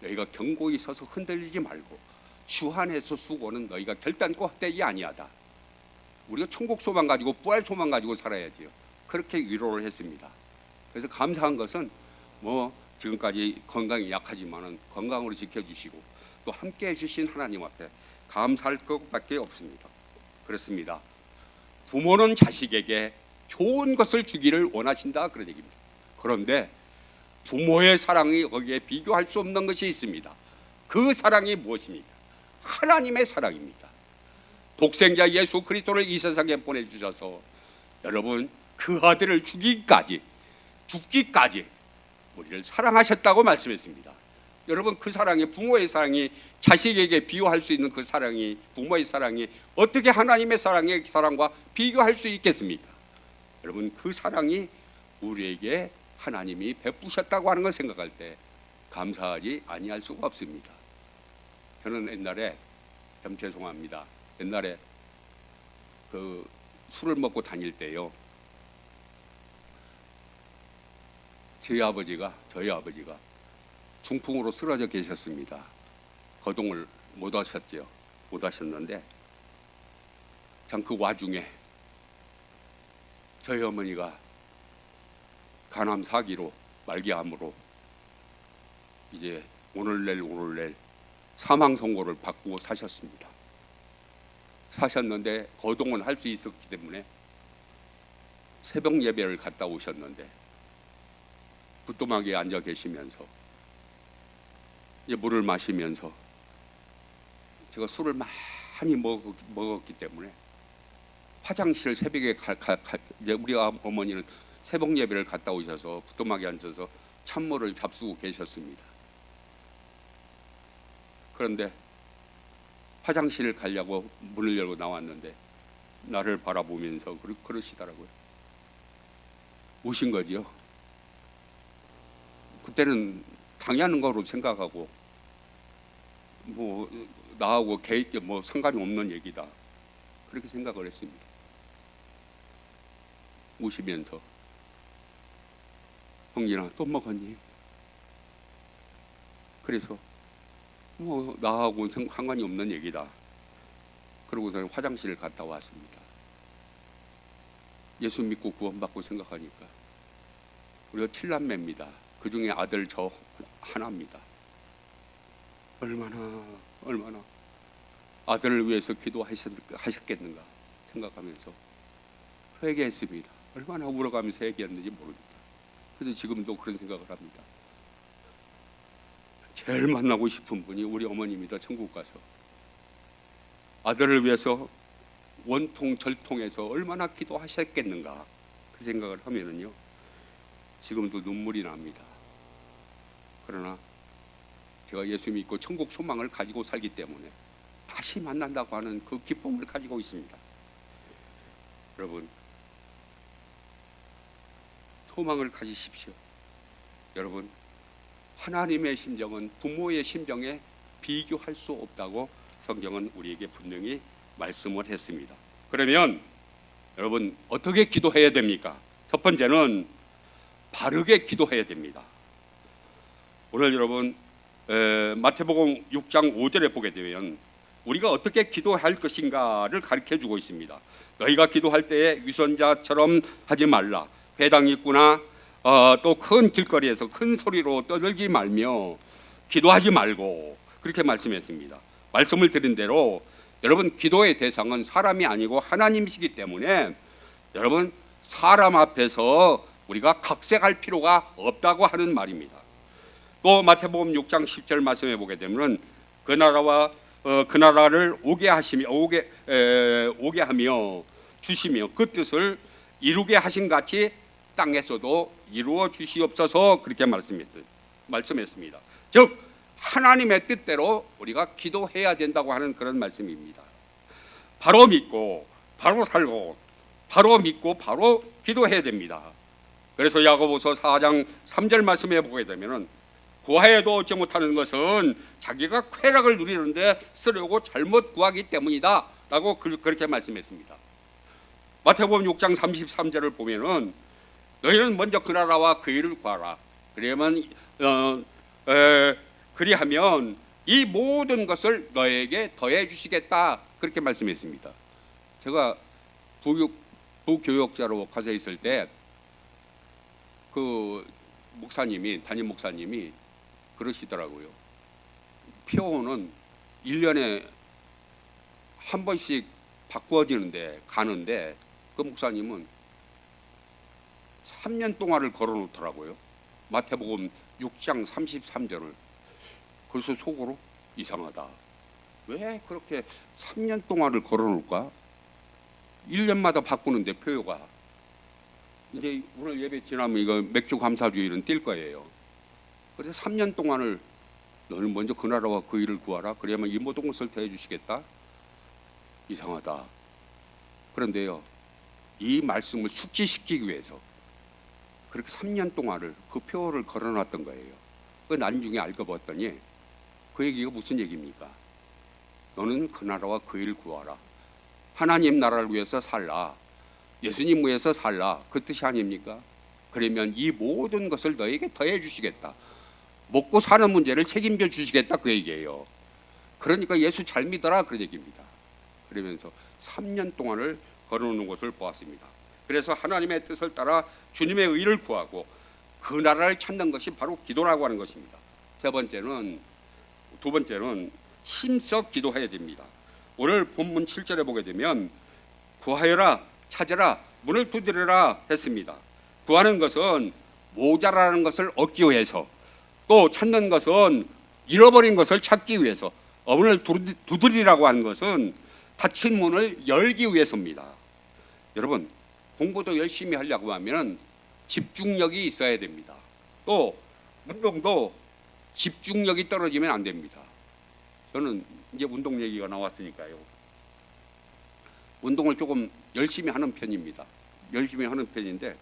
너희가 견고히 서서 흔들리지 말고 주 안에서 수고는 너희가 결단코 헛되이 아니하다. 우리가 천국 소망 가지고 부활 소망 가지고 살아야지요. 그렇게 위로를 했습니다. 그래서 감사한 것은 뭐 지금까지 건강이 약하지만은 건강으로 지켜주시고 또 함께 해주신 하나님 앞에 감사할 것밖에 없습니다. 그렇습니다. 부모는 자식에게 좋은 것을 주기를 원하신다, 그런 얘기입니다. 그런데 부모의 사랑이 거기에 비교할 수 없는 것이 있습니다. 그 사랑이 무엇입니까? 하나님의 사랑입니다. 독생자 예수 그리스도를 이 세상에 보내주셔서 여러분 그 아들을 죽기까지 우리를 사랑하셨다고 말씀했습니다. 여러분 그 사랑이, 부모의 사랑이 자식에게 비유할 수 있는 그 사랑이, 부모의 사랑이 어떻게 하나님의 사랑과 비교할 수 있겠습니까? 여러분 그 사랑이 우리에게 하나님이 베푸셨다고 하는 걸 생각할 때 감사하지 아니할 수가 없습니다. 저는 옛날에, 참 죄송합니다, 옛날에 그 술을 먹고 다닐 때요, 저희 아버지가 중풍으로 쓰러져 계셨습니다. 거동을 못 하셨는데 참 그 와중에 저희 어머니가 간암 4기로 말기암으로 이제 오늘 내일 사망 선고를 받고 사셨는데 거동은 할 수 있었기 때문에 새벽 예배를 갔다 오셨는데 부뚜막에 앉아 계시면서 이제 물을 마시면서, 제가 술을 많이 먹었기 때문에 화장실 새벽에 이제 우리 어머니는 새벽 예배를 갔다 오셔서 부뚜막에 앉아서 찬물을 잡수고 계셨습니다. 그런데 화장실을 가려고 문을 열고 나왔는데 나를 바라보면서 그러시더라고요. 우신 거지요. 그때는 당연한 거로 생각하고 뭐 나하고 개인게 뭐 상관이 없는 얘기다, 그렇게 생각을 했습니다. 우시면서 형진아 또 먹었니? 그래서 뭐 나하고 상관이 없는 얘기다. 그러고서 화장실을 갔다 왔습니다. 예수 믿고 구원받고 생각하니까 우리가 7남매입니다. 그 중에 아들 저 하나입니다. 얼마나 아들을 위해서 기도하셨겠는가 생각하면서 회개했습니다. 얼마나 울어가면서 회개했는지 모릅니다. 그래서 지금도 그런 생각을 합니다. 제일 만나고 싶은 분이 우리 어머님이다. 천국 가서 아들을 위해서 원통 절통해서 얼마나 기도하셨겠는가, 그 생각을 하면은요 지금도 눈물이 납니다. 그러나 제가 예수 믿고 천국 소망을 가지고 살기 때문에 다시 만난다고 하는 그 기쁨을 가지고 있습니다. 여러분 소망을 가지십시오. 여러분 하나님의 심정은 부모의 심정에 비교할 수 없다고 성경은 우리에게 분명히 말씀을 했습니다. 그러면 여러분 어떻게 기도해야 됩니까? 첫 번째는 바르게 기도해야 됩니다. 오늘 여러분 마태복음 6장 5절에 보게 되면 우리가 어떻게 기도할 것인가를 가르쳐주고 있습니다. 너희가 기도할 때에 위선자처럼 하지 말라. 회당 입구나 또 큰 길거리에서 큰 소리로 떠들지 말며 기도하지 말고 그렇게 말씀했습니다. 말씀을 드린 대로 여러분 기도의 대상은 사람이 아니고 하나님이시기 때문에 여러분 사람 앞에서 우리가 각색할 필요가 없다고 하는 말입니다. 또 마태복음 6장 10절 말씀해 보게 되면 그 나라와 그 나라를 오게 하며 주시며 그 뜻을 이루게 하신 같이 땅에서도 이루어 주시옵소서 그렇게 말씀했습니다. 즉 하나님의 뜻대로 우리가 기도해야 된다고 하는 그런 말씀입니다. 바로 믿고 바로 살고 바로 믿고 바로 기도해야 됩니다. 그래서 야고보서 4장 3절 말씀해 보게 되면은 구하여도 얻지 못하는 것은 자기가 쾌락을 누리는데 쓰려고 잘못 구하기 때문이다 라고 그렇게 말씀했습니다. 마태복음 6장 33절을 보면은 너희는 먼저 그 나라와 그 일을 구하라. 그리하면 이 모든 것을 너에게 더해 주시겠다 그렇게 말씀했습니다. 제가 부교역자로 가서 있을 때 그 담임 목사님이 그러시더라고요. 표어는 1년에 한 번씩 바꾸어지는데 가는데 그 목사님은 3년 동안을 걸어놓더라고요. 마태복음 6장 33절을. 그래서 속으로 이상하다. 왜 그렇게 3년 동안을 걸어놓을까? 1년마다 바꾸는데 표요가. 이제 오늘 예배 지나면 이거 맥주 감사주일은 뛸 거예요. 그래서 3년 동안을 너는 먼저 그 나라와 그 일을 구하라. 그래야만 이 모든 것을 더해 주시겠다. 이상하다. 그런데요, 이 말씀을 숙지시키기 위해서 그렇게 3년 동안을 그 표를 걸어놨던 거예요. 그 나중에 알고 봤더니 그 얘기가 무슨 얘기입니까? 너는 그 나라와 그 일을 구하라. 하나님 나라를 위해서 살라. 예수님 위해서 살라. 그 뜻이 아닙니까? 그러면 이 모든 것을 너에게 더해 주시겠다. 먹고 사는 문제를 책임져 주시겠다 그 얘기예요. 그러니까 예수 잘 믿어라 그 얘기입니다. 그러면서 3년 동안을 걸어놓는 것을 보았습니다. 그래서 하나님의 뜻을 따라 주님의 의를 구하고 그 나라를 찾는 것이 바로 기도라고 하는 것입니다. 두 번째는 힘써 기도해야 됩니다. 오늘 본문 7절에 보게 되면 구하여라 찾으라 문을 두드려라 했습니다. 구하는 것은 모자라는 것을 얻기 위해서, 또 찾는 것은 잃어버린 것을 찾기 위해서, 문을 두드리라고 하는 것은 닫힌 문을 열기 위해서입니다. 여러분 공부도 열심히 하려고 하면 집중력이 있어야 됩니다. 또 운동도 집중력이 떨어지면 안 됩니다. 저는 이제 운동 얘기가 나왔으니까요. 운동을 조금 열심히 하는 편입니다. 열심히 하는 편인데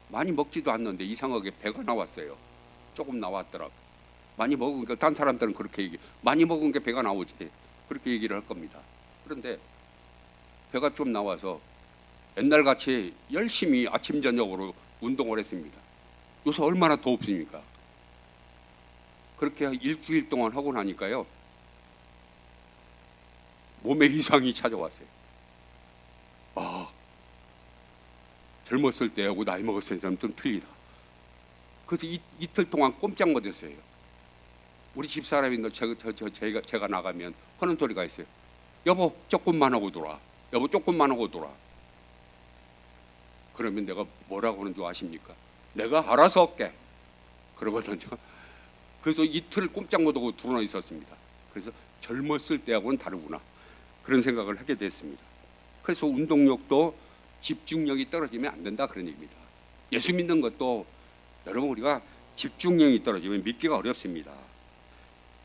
많이 먹지도 않는데 이상하게 배가 나왔어요. 조금 나왔더라고. 많이 먹으니까 다른 사람들은 그렇게 얘기. 많이 먹은 게 배가 나오지. 그렇게 얘기를 할 겁니다. 그런데 배가 좀 나와서 옛날같이 열심히 아침 저녁으로 운동을 했습니다. 요새 얼마나 더웁습니까? 그렇게 일주일 동안 하고 나니까요 몸에 이상이 찾아왔어요. 젊었을 때하고 나이 먹었을 때는 좀 틀리다. 그래서 이틀 동안 꼼짝 못했어요. 우리 집사람인데 제가 나가면 하는 소리가 있어요. 여보 조금만 하고 돌아. 여보 조금만 하고 돌아. 그러면 내가 뭐라고 하는 줄 아십니까? 내가 알아서 할게. 그러거든요. 그래서 이틀 꼼짝 못하고 들어나 있었습니다. 그래서 젊었을 때하고는 다르구나. 그런 생각을 하게 됐습니다. 그래서 운동력도 집중력이 떨어지면 안 된다 그런 얘기입니다. 예수 믿는 것도 여러분 우리가 집중력이 떨어지면 믿기가 어렵습니다.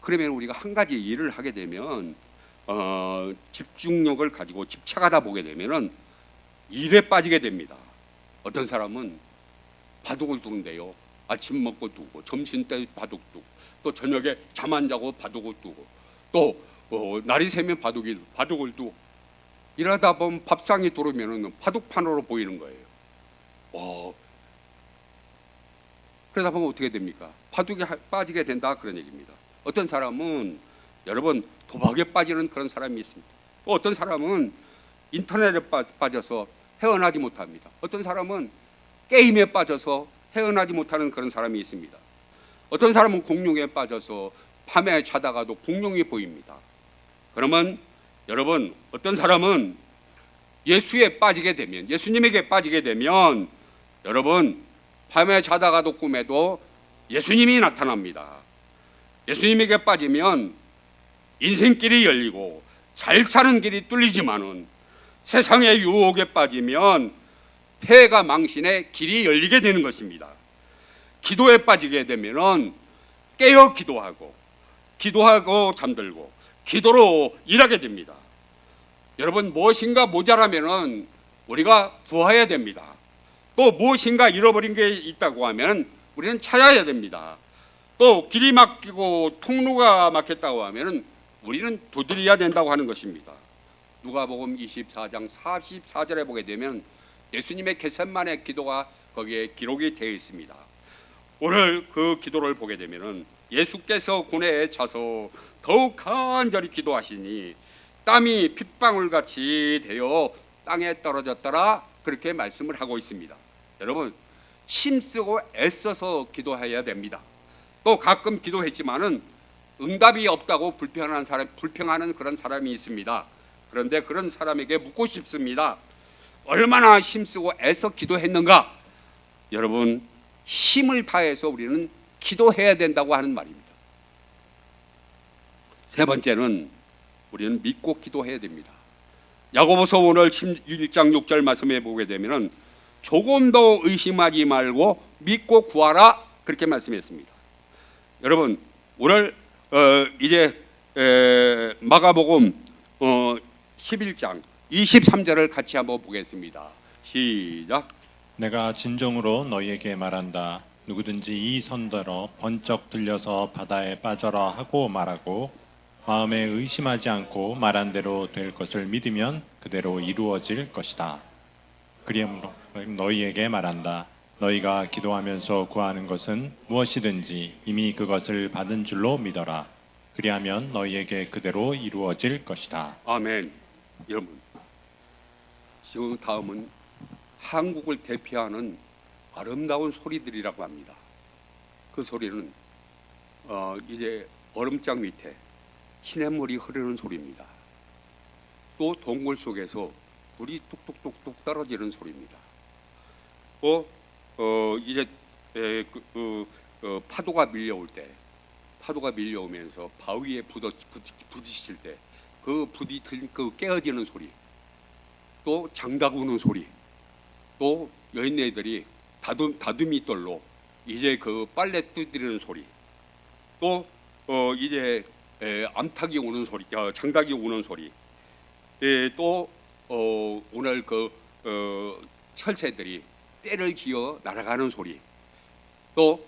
그러면 우리가 한 가지 일을 하게 되면 집중력을 가지고 집착하다 보게 되면은 일에 빠지게 됩니다. 어떤 사람은 바둑을 두는데요. 아침 먹고 두고 점심 때 바둑 두고 또 저녁에 잠 안 자고 바둑을 두고 또 날이 새면 바둑을 두고 이러다 보면 밥상이 들어오면은 바둑판으로 보이는 거예요. 그러다 보면 어떻게 됩니까? 바둑에 빠지게 된다 그런 얘기입니다. 어떤 사람은 여러분 도박에 빠지는 그런 사람이 있습니다. 또 어떤 사람은 인터넷에 빠져서 헤어나지 못합니다. 어떤 사람은 게임에 빠져서 헤어나지 못하는 그런 사람이 있습니다. 어떤 사람은 공룡에 빠져서 밤에 자다가도 공룡이 보입니다. 그러면 여러분 어떤 사람은 예수에 빠지게 되면, 예수님에게 빠지게 되면 여러분 밤에 자다가도 꿈에도 예수님이 나타납니다. 예수님에게 빠지면 인생길이 열리고 잘 사는 길이 뚫리지만은 세상의 유혹에 빠지면 폐가 망신의 길이 열리게 되는 것입니다. 기도에 빠지게 되면은 깨어 기도하고 잠들고 기도로 일하게 됩니다. 여러분 무엇인가 모자라면은 우리가 구해야 됩니다. 또 무엇인가 잃어버린 게 있다고 하면 우리는 찾아야 됩니다. 또 길이 막히고 통로가 막혔다고 하면 우리는 두드려야 된다고 하는 것입니다. 누가복음 24장 44절에 보게 되면 예수님의 겟세마네 기도가 거기에 기록이 되어 있습니다. 오늘 그 기도를 보게 되면 예수께서 고뇌에 차서 더욱 간절히 기도하시니 땀이 핏방울같이 되어 땅에 떨어졌더라 그렇게 말씀을 하고 있습니다. 여러분 힘쓰고 애써서 기도해야 됩니다. 또 가끔 기도했지만은 응답이 없다고 불평하는 그런 사람이 있습니다. 그런데 그런 사람에게 묻고 싶습니다. 얼마나 힘쓰고 애써 기도했는가? 여러분 힘을 다해서 우리는 기도해야 된다고 하는 말입니다. 세 번째는 우리는 믿고 기도해야 됩니다. 야고보서 오늘 1장 6절 말씀해 보게 되면은 조금도 의심하지 말고 믿고 구하라 그렇게 말씀했습니다. 여러분 오늘 이제 마가복음 11장 23절을 같이 한번 보겠습니다. 시작. 내가 진정으로 너희에게 말한다. 누구든지 이 선대로 번쩍 들려서 바다에 빠져라 하고 말하고 마음에 의심하지 않고 말한 대로 될 것을 믿으면 그대로 이루어질 것이다. 그러므로 너희에게 말한다. 너희가 기도하면서 구하는 것은 무엇이든지 이미 그것을 받은 줄로 믿어라. 그리하면 너희에게 그대로 이루어질 것이다. 아멘. 여러분 지금 다음은 한국을 대표하는 아름다운 소리들이라고 합니다. 그 소리는 이제 얼음장 밑에 시냇물이 흐르는 소리입니다. 또 동굴 속에서 물이 뚝뚝뚝뚝 떨어지는 소리입니다. 또 이제 파도가 밀려오면서 바위에 부딪힐 때 그 깨어지는 소리, 또 장닭 우는 소리, 또 여인네들이 다듬이 돌로 이제 그 빨래 두드리는 소리, 또 이제 암탉이 우는 소리, 장닭이 우는 소리, 또 오늘 그 철새들이 떼를 지어 날아가는 소리, 또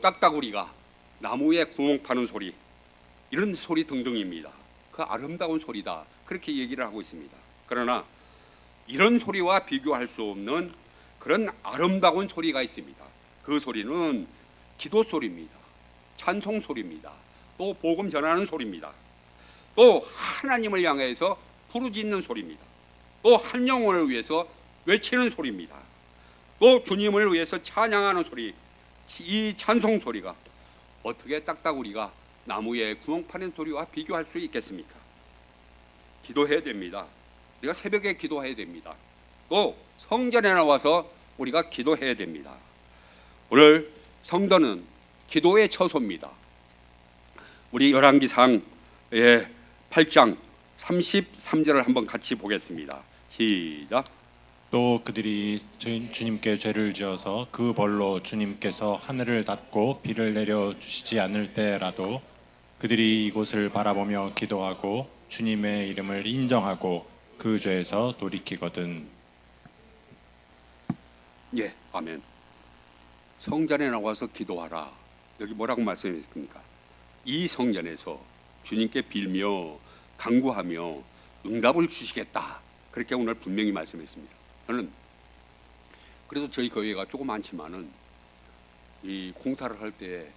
딱따구리가 나무에 구멍 파는 소리, 이런 소리 등등입니다. 그 아름다운 소리다 그렇게 얘기를 하고 있습니다. 그러나 이런 소리와 비교할 수 없는 그런 아름다운 소리가 있습니다. 그 소리는 기도 소리입니다. 찬송 소리입니다. 또 복음 전하는 소리입니다. 또 하나님을 향해서 부르짖는 소리입니다. 또 한 영혼을 위해서 외치는 소리입니다. 또 주님을 위해서 찬양하는 소리, 이 찬송 소리가 어떻게 딱따구리가 나무에 구멍 파는 소리와 비교할 수 있겠습니까? 기도해야 됩니다. 우리가 새벽에 기도해야 됩니다. 또 성전에 나와서 우리가 기도해야 됩니다. 오늘 성전은 기도의 처소입니다. 우리 열왕기상 8장 33절을 한번 같이 보겠습니다. 시작. 또 그들이 주님께 죄를 지어서 그 벌로 주님께서 하늘을 닫고 비를 내려 주시지 않을 때라도 그들이 이곳을 바라보며 기도하고 주님의 이름을 인정하고 그 죄에서 돌이키거든. 예, 아멘. 성전에 나와서 기도하라. 여기 뭐라고 말씀했습니까? 이 성전에서 주님께 빌며 간구하며 응답을 주시겠다. 그렇게 오늘 분명히 말씀했습니다. 저는 그래도 저희 교회가 조그맣지만은 이 공사를 할 때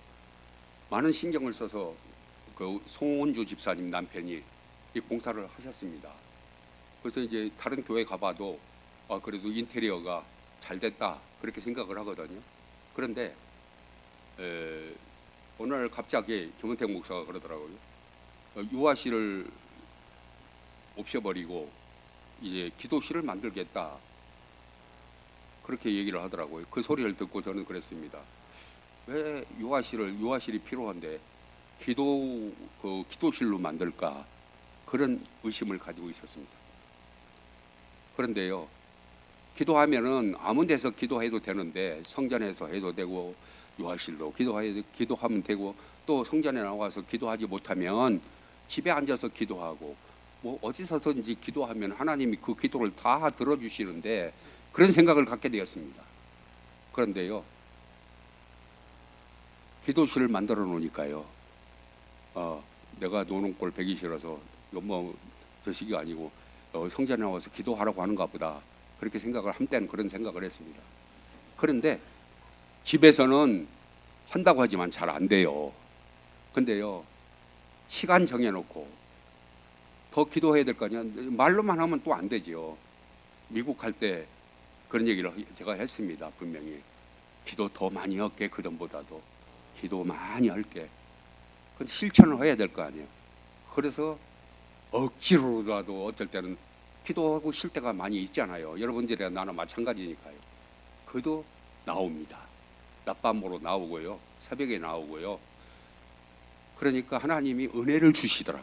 많은 신경을 써서 그 송원주 집사님 남편이 이 공사를 하셨습니다. 그래서 이제 다른 교회 가봐도 그래도 인테리어가 잘 됐다 그렇게 생각을 하거든요. 그런데 오늘 갑자기 김은택 목사가 그러더라고요. 유아실을 없애버리고 이제 기도실을 만들겠다 그렇게 얘기를 하더라고요. 그 소리를 듣고 저는 그랬습니다. 왜 유아실이 필요한데 기도실로 만들까 그런 의심을 가지고 있었습니다. 그런데요, 기도하면은 아무 데서 기도해도 되는데 성전에서 해도 되고 유아실로 기도하면 되고 또 성전에 나와서 기도하지 못하면 집에 앉아서 기도하고 뭐 어디서든지 기도하면 하나님이 그 기도를 다 들어주시는데 그런 생각을 갖게 되었습니다. 그런데요, 기도실을 만들어 놓으니까요, 내가 노는 꼴 배기 싫어서 뭐 저식이 아니고 성전에 나와서 기도하라고 하는가 보다 그렇게 생각을 한때는 그런 생각을 했습니다. 그런데 집에서는 한다고 하지만 잘 안 돼요. 근데요, 시간 정해놓고 더 기도해야 될 거 아니야. 말로만 하면 또 안 되지요. 미국 갈 때 그런 얘기를 제가 했습니다. 분명히 기도 더 많이 할게. 그전보다도 기도 많이 할게. 근데 실천을 해야 될 거 아니에요. 그래서 억지로라도 어쩔 때는 기도하고 쉴 때가 많이 있잖아요. 여러분들이랑 나는 마찬가지니까요. 그도 나옵니다. 낮밤으로 나오고요, 새벽에 나오고요. 그러니까 하나님이 은혜를 주시더라.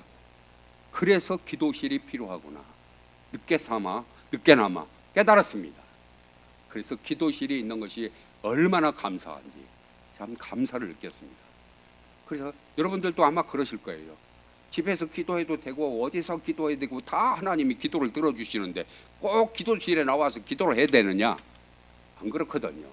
그래서 기도실이 필요하구나. 늦게나마 깨달았습니다. 그래서 기도실이 있는 것이 얼마나 감사한지 참 감사를 느꼈습니다. 그래서 여러분들도 아마 그러실 거예요. 집에서 기도해도 되고 어디서 기도해도 되고 다 하나님이 기도를 들어주시는데 꼭 기도실에 나와서 기도를 해야 되느냐? 안 그렇거든요.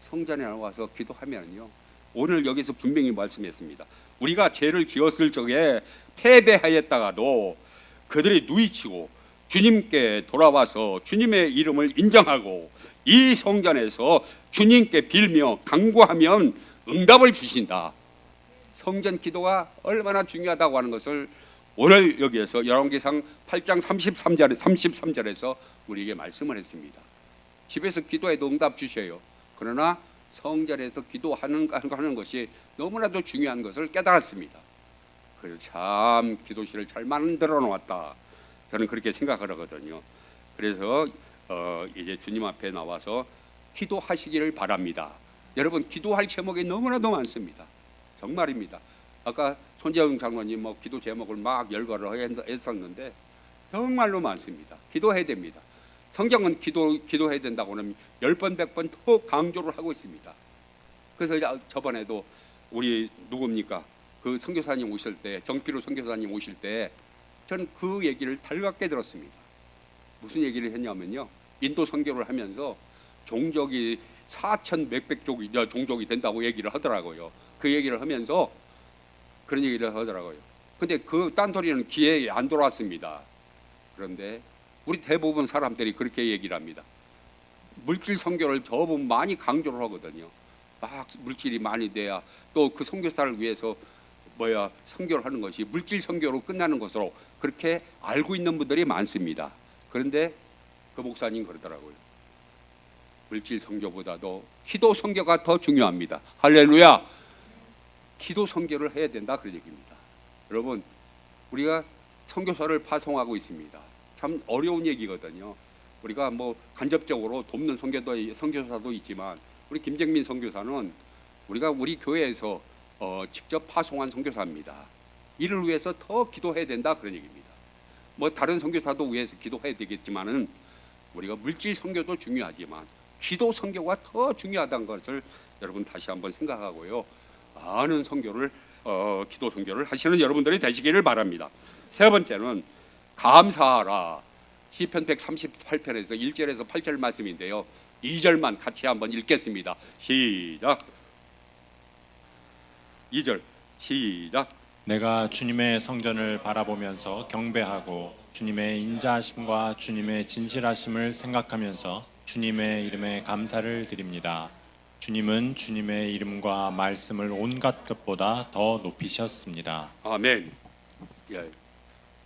성전에 나와서 기도하면요, 오늘 여기서 분명히 말씀했습니다. 우리가 죄를 지었을 적에 패배하였다가도 그들이 누이치고 주님께 돌아와서 주님의 이름을 인정하고 이 성전에서 주님께 빌며 간구하면 응답을 주신다. 성전 기도가 얼마나 중요하다고 하는 것을 오늘 여기에서 열왕기상 8장 33절에서 우리에게 말씀을 했습니다. 집에서 기도해도 응답 주셔요. 그러나 성전에서 기도하는 것이 너무나도 중요한 것을 깨달았습니다. 그래서 참 기도실을 잘 만들어 놓았다. 저는 그렇게 생각을 하거든요. 그래서 이제 주님 앞에 나와서 기도하시기를 바랍니다. 여러분, 기도할 제목이 너무나도 많습니다. 정말입니다. 아까 손재영 장로님 뭐 기도 제목을 막 열거를 했었는데 정말로 많습니다. 기도해야 됩니다. 성경은 기도해야 된다고는 10번 100번 더 강조를 하고 있습니다. 그래서 저번에도 우리 누굽니까? 그 선교사님 오실 때, 정필호 선교사님 오실 때 저는 그 얘기를 달갑게 들었습니다. 무슨 얘기를 했냐면요, 인도 선교를 하면서 종족이 4천 몇백 종족이 된다고 얘기를 하더라고요. 그 얘기를 하면서 그런 얘기를 하더라고요. 근데 그 딴소리는 귀에 안 돌아왔습니다. 그런데 우리 대부분 사람들이 그렇게 얘기를 합니다. 물질 선교를 저분 많이 강조를 하거든요. 막 물질이 많이 돼야 또 그 선교사를 위해서 선교를 하는 것이 물질 선교로 끝나는 것으로 그렇게 알고 있는 분들이 많습니다. 그런데 그 목사님 그러더라고요. 물질 선교보다도 기도 선교가 더 중요합니다. 할렐루야. 기도 선교를 해야 된다 그런 얘기입니다. 여러분, 우리가 선교사를 파송하고 있습니다. 참 어려운 얘기거든요. 우리가 뭐 간접적으로 돕는 선교사도 있지만 우리 김정민 선교사는 우리가 우리 교회에서 직접 파송한 선교사입니다. 이를 위해서 더 기도해야 된다 그런 얘기입니다. 뭐 다른 선교사도 위해서 기도해야 되겠지만은 우리가 물질 선교도 중요하지만 기도 선교가 더 중요하다는 것을 여러분 다시 한번 생각하고요, 많은 선교를 기도 선교를 하시는 여러분들이 되시기를 바랍니다. 세 번째는 감사하라. 시편 138편에서 1절에서 8절 말씀인데요, 2절만 같이 한번 읽겠습니다. 시작. 2절 시작. 내가 주님의 성전을 바라보면서 경배하고 주님의 인자하심과 주님의 진실하심을 생각하면서 주님의 이름에 감사를 드립니다. 주님은 주님의 이름과 말씀을 온갖 것보다 더 높이셨습니다. 아멘. 예,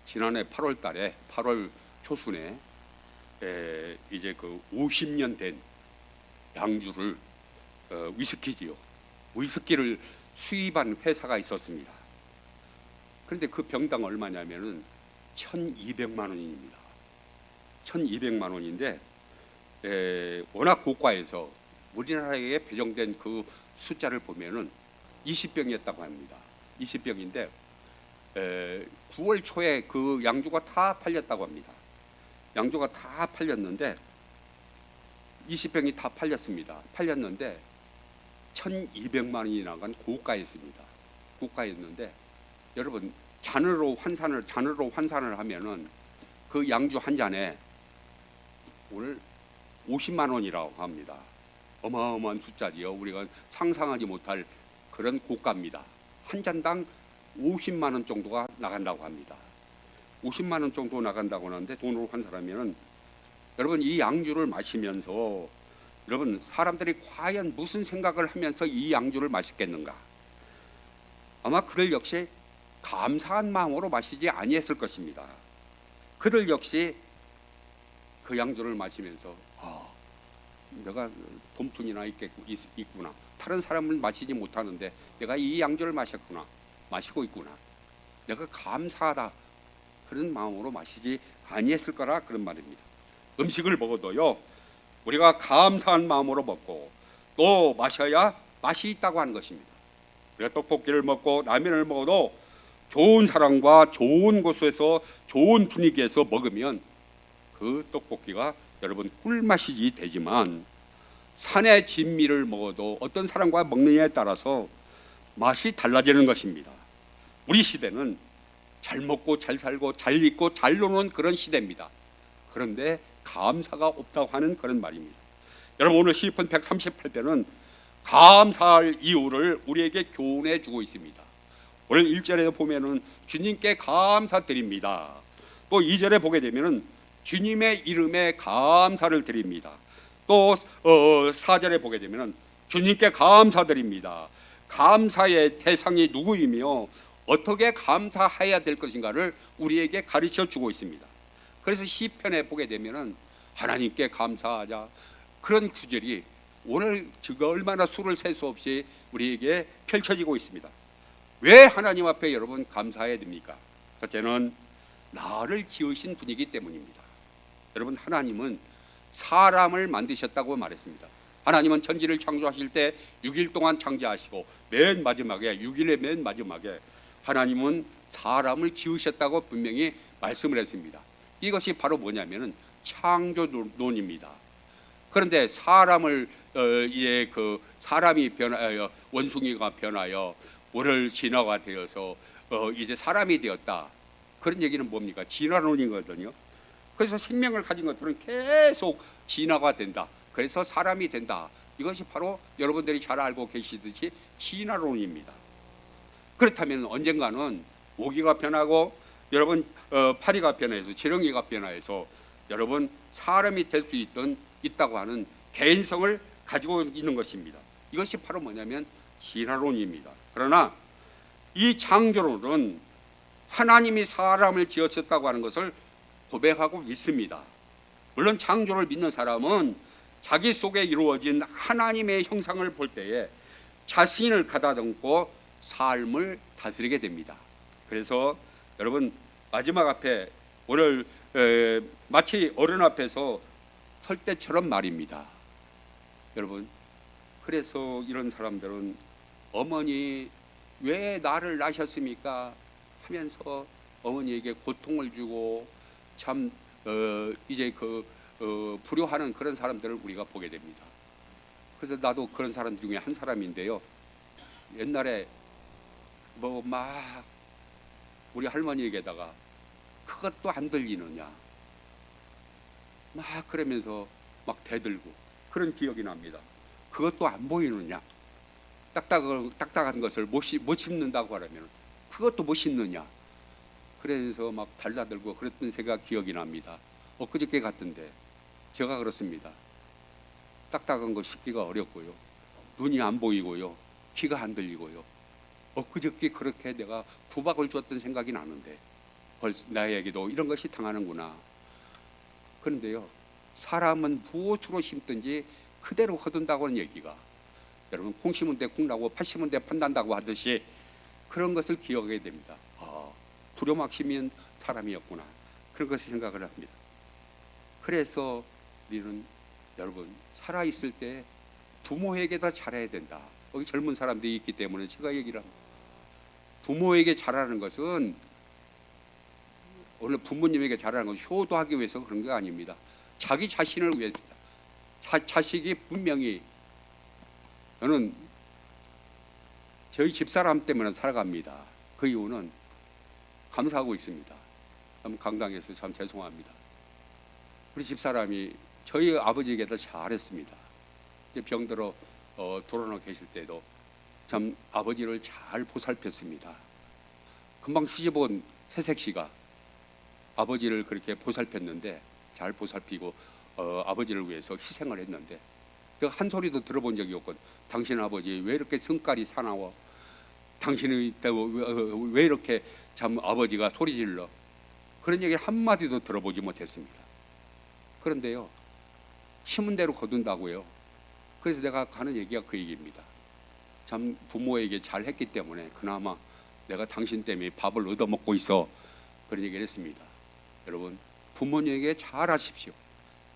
지난해 8월 달에 8월 초순에 이제 그 50년 된 양주를 위스키지요. 위스키를 수입한 회사가 있었습니다. 그런데 그 병당 얼마냐면은 1,200만 원입니다. 1,200만 원인데 워낙 고가에서 우리나라에 배정된 그 숫자를 보면은 20병이었다고 합니다. 20병인데 9월 초에 그 양주가 다 팔렸다고 합니다. 양주가 다 팔렸는데 20병이 다 팔렸습니다. 팔렸는데 1,200만 원이 나간 고가였습니다. 고가였는데 여러분 잔으로 환산을 하면은 그 양주 한 잔에 오늘 50만 원이라고 합니다. 어마어마한 숫자지요. 우리가 상상하지 못할 그런 고가입니다. 한 잔당 50만 원 정도가 나간다고 합니다. 50만 원 정도 나간다고 하는데 돈으로 환산하면은 여러분 이 양주를 마시면서 여러분 사람들이 과연 무슨 생각을 하면서 이 양주를 마셨겠는가? 아마 그들 역시 감사한 마음으로 마시지 아니했을 것입니다. 그들 역시 그 양주를 마시면서 내가 돈푼이나 있구나. 다른 사람은 마시지 못하는데 내가 이 양주를 마시고 있구나. 내가 감사하다. 그런 마음으로 마시지 아니했을 거라 그런 말입니다. 음식을 먹어도요. 우리가 감사한 마음으로 먹고 또 마셔야 맛이 있다고 하는 것입니다. 우리가 떡볶이를 먹고 라면을 먹어도 좋은 사람과 좋은 곳에서 좋은 분위기에서 먹으면 그 떡볶이가 여러분 꿀맛이 되지만 산의 진미를 먹어도 어떤 사람과 먹느냐에 따라서 맛이 달라지는 것입니다. 우리 시대는 잘 먹고 잘 살고 잘 입고 잘 노는 그런 시대입니다. 그런데 감사가 없다고 하는 그런 말입니다. 여러분 오늘 시편 138편은 감사할 이유를 우리에게 교훈해 주고 있습니다. 오늘 1절에 보면은 주님께 감사드립니다. 또 2절에 보게 되면은 주님의 이름에 감사를 드립니다. 또 4절에 보게 되면은 주님께 감사드립니다. 감사의 대상이 누구이며 어떻게 감사해야 될 것인가를 우리에게 가르쳐 주고 있습니다. 그래서 시편에 보게 되면은 하나님께 감사하자 그런 구절이 오늘 제가 얼마나 수를 셀 수 없이 우리에게 펼쳐지고 있습니다. 왜 하나님 앞에 여러분 감사해야 됩니까? 첫째는 나를 지으신 분이기 때문입니다. 여러분 하나님은 사람을 만드셨다고 말했습니다. 하나님은 천지를 창조하실 때 6일 동안 창조하시고 맨 마지막에 6일의 맨 마지막에 하나님은 사람을 지으셨다고 분명히 말씀을 했습니다. 이것이 바로 뭐냐면은 창조론입니다. 그런데 사람이 변하여 원숭이가 변하여 오늘 진화가 되어서 이제 사람이 되었다. 그런 얘기는 뭡니까? 진화론이거든요. 그래서 생명을 가진 것들은 계속 진화가 된다. 그래서 사람이 된다. 이것이 바로 여러분들이 잘 알고 계시듯이 진화론입니다. 그렇다면 언젠가는 모기가 변하고 여러분 파리가 변해서 지렁이가 변화해서 여러분 사람이 될 수 있다고 하는 개인성을 가지고 있는 것입니다. 이것이 바로 뭐냐면 진화론입니다. 그러나 이 창조론은 하나님이 사람을 지으셨다고 하는 것을 고백하고 믿습니다. 물론 창조를 믿는 사람은 자기 속에 이루어진 하나님의 형상을 볼 때에 자신을 가다듬고 삶을 다스리게 됩니다. 그래서 여러분 마지막 앞에 오늘 마치 어른 앞에서 설 때처럼 말입니다. 여러분 그래서 이런 사람들은 어머니 왜 나를 낳으셨습니까? 하면서 어머니에게 고통을 주고 참 이제 불효하는 그런 사람들을 우리가 보게 됩니다. 그래서 나도 그런 사람 중에 한 사람인데요. 옛날에 막 우리 할머니에게다가 그것도 안 들리느냐 막 그러면서 막 대들고 그런 기억이 납니다. 그것도 안 보이느냐 딱딱한 것을 못 씹는다고 하면 그것도 못 씹느냐 그래서 막 달라들고 그랬던 생각 기억이 납니다. 엊그저께 같은데 제가 그렇습니다. 딱딱한 거 씹기가 어렵고요. 눈이 안 보이고요, 귀가 안 들리고요. 엊그저께 그렇게 내가 구박을 줬던 생각이 나는데 벌써 나에게도 이런 것이 당하는구나. 그런데요, 사람은 무엇으로 심든지 그대로 거둔다고 하는 얘기가, 여러분 콩 심은 데 콩 나고 팥 심은 데 팥난다고 하듯이 그런 것을 기억하게 됩니다. 두려막심인 사람이었구나, 그런 것을 생각을 합니다. 그래서 우리는 여러분 살아있을 때 부모에게 더 잘해야 된다. 여기 젊은 사람들이 있기 때문에 제가 얘기를 합니다. 부모에게 잘하는 것은 오늘 부모님에게 잘하는 것은 효도하기 위해서 그런 게 아닙니다. 자기 자신을 위해서입니다. 자식이 분명히, 저는 저희 집사람 때문에 살아갑니다. 그 이유는 감사하고 있습니다. 참 강당에서 참 죄송합니다. 우리 집사람이 저희 아버지에게 더 잘했습니다. 병들어 돌아나 계실 때도 참 아버지를 잘 보살폈습니다. 금방 시집온 새색 씨가 아버지를 그렇게 보살폈는데, 잘 보살피고 아버지를 위해서 희생을 했는데, 한 소리도 들어본 적이 없거든. 당신 아버지 왜 이렇게 성깔이 사나워? 당신이 왜 이렇게 참 아버지가 소리 질러? 그런 얘기 한마디도 들어보지 못했습니다. 그런데요, 심은 대로 거둔다고요. 그래서 내가 하는 얘기가 그 얘기입니다. 참 부모에게 잘했기 때문에 그나마 내가 당신 때문에 밥을 얻어먹고 있어, 그런 얘기를 했습니다. 여러분 부모님에게 잘하십시오.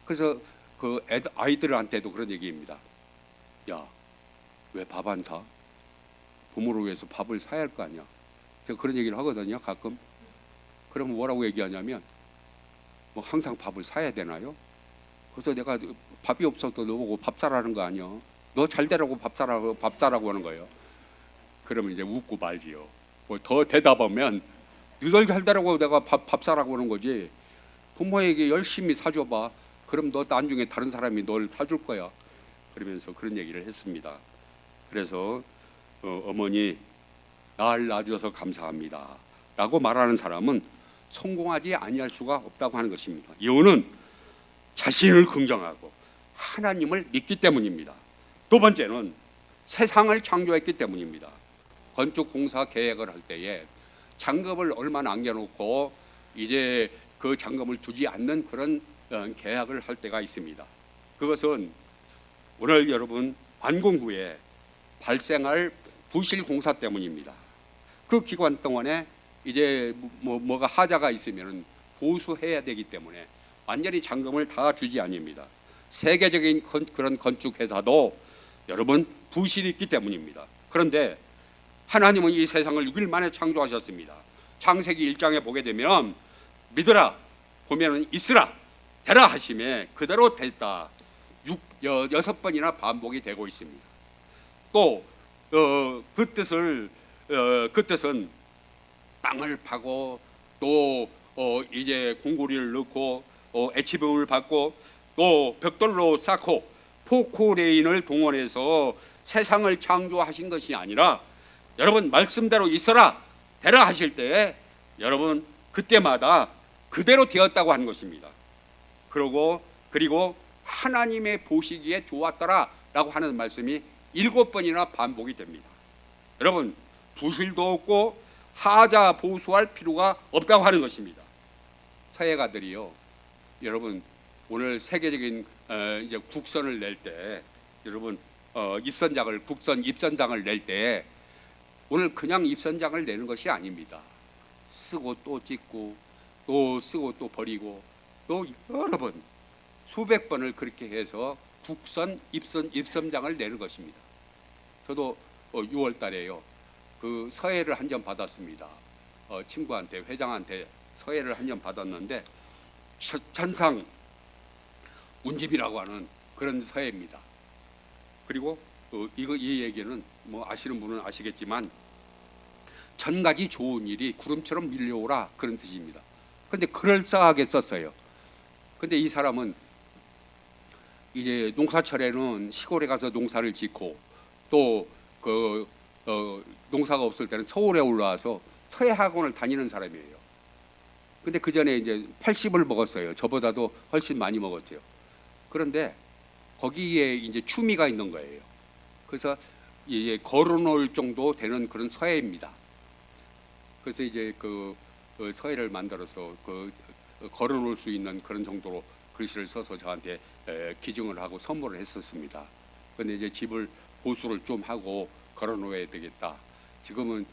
그래서 그 아이들한테도 그런 얘기입니다. 야, 왜 밥 안 사? 부모를 위해서 밥을 사야 할 거 아니야. 제가 그런 얘기를 하거든요, 가끔. 그러면 뭐라고 얘기하냐면, 뭐 항상 밥을 사야 되나요? 그래서 내가 밥이 없어도 너보고 밥 사라는 거 아니야. 너 잘 되라고 밥 사라고 하는 거예요. 그러면 이제 웃고 말지요. 뭐 더 대답하면 너들 잘 되라고 내가 밥 사라고 하는 거지. 부모에게 열심히 사줘봐. 그럼 너 나중에 다른 사람이 널 사줄 거야. 그러면서 그런 얘기를 했습니다. 그래서 어머니 날 낳아줘서 감사합니다 라고 말하는 사람은 성공하지 아니할 수가 없다고 하는 것입니다. 이유는 자신을 긍정하고 하나님을 믿기 때문입니다. 두 번째는 세상을 창조했기 때문입니다. 건축 공사 계획을 할 때에 잔금을 얼마 남겨놓고 이제 그 잔금을 두지 않는 그런 계약을 할 때가 있습니다. 그것은 오늘 여러분 완공 후에 발생할 부실 공사 때문입니다. 그 기간 동안에 이제 뭐가 하자가 있으면 보수해야 되기 때문에 완전히 잔금을 다 주지 아닙니다. 세계적인 그런 건축 회사도 여러분 부실이 있기 때문입니다. 그런데 하나님은 이 세상을 6일 만에 창조하셨습니다. 창세기 1장에 보게 되면 믿으라 보면은 있으라 되라 하심에 그대로 됐다 6번이나 반복이 되고 있습니다. 또 그 뜻은 땅을 파고 또 이제 공고리를 넣고 애치병을 받고 또 벽돌로 쌓고 포크레인을 동원해서 세상을 창조하신 것이 아니라 여러분 말씀대로 있어라 되라 하실 때 여러분 그때마다 그대로 되었다고 하는 것입니다. 그리고 하나님의 보시기에 좋았더라라고 하는 말씀이 7번이나 반복이 됩니다. 여러분 부실도 없고 하자 보수할 필요가 없다고 하는 것입니다. 서예가들이요, 여러분 오늘 세계적인 이제 국선을 낼 때 여러분 국선 입선장을 낼 때 오늘 그냥 입선장을 내는 것이 아닙니다. 쓰고 또 찍고 또 쓰고 또 버리고 또 여러 번 수백 번을 그렇게 해서 국선 입선장을 내는 것입니다. 저도 6월 달에요 그 서예를 한 점 받았습니다. 친구한테 회장한테 서예를 한 점 받았는데 천상 운집이라고 하는 그런 서예입니다. 그리고 이 얘기는 뭐 아시는 분은 아시겠지만 천 가지 좋은 일이 구름처럼 밀려오라 그런 뜻입니다. 그런데 그럴싸하게 썼어요. 근데 이 사람은 이제 농사철에는 시골에 가서 농사를 짓고 또 농사가 없을 때는 서울에 올라와서 서예 학원을 다니는 사람이에요. 근데 그 전에 이제 80을 먹었어요. 저보다도 훨씬 많이 먹었죠. 그런데 거기에 이제 취미가 있는 거예요. 그래서 걸어놓을 정도 되는 그런 서예입니다. 그래서 이제 그 서예를 만들어서 걸어놓을 수 있는 그런 정도로 글씨를 써서 저한테 기증을 하고 선물을 했었습니다. 근데 이제 집을 보수를 좀 하고 걸어놓아야 되겠다. 지금은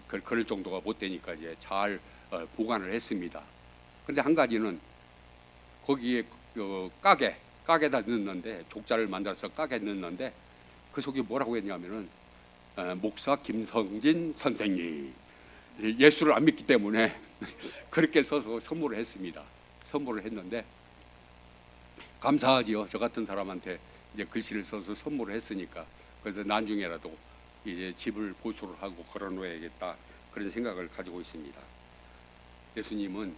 그럴 정도가 못 되니까 이제 잘 보관을 했습니다. 근데 한 가지는 거기에 가게다 넣는데, 족자를 만들어서 가게 넣는데 그 속에 뭐라고 했냐면은 목사 김성진 선생님, 예수를 안 믿기 때문에 그렇게 써서 선물을 했습니다. 선물을 했는데 감사하지요. 저 같은 사람한테 이제 글씨를 써서 선물을 했으니까. 그래서 나중에라도 이제 집을 보수를 하고 걸어놓아야겠다, 그런 생각을 가지고 있습니다. 예수님은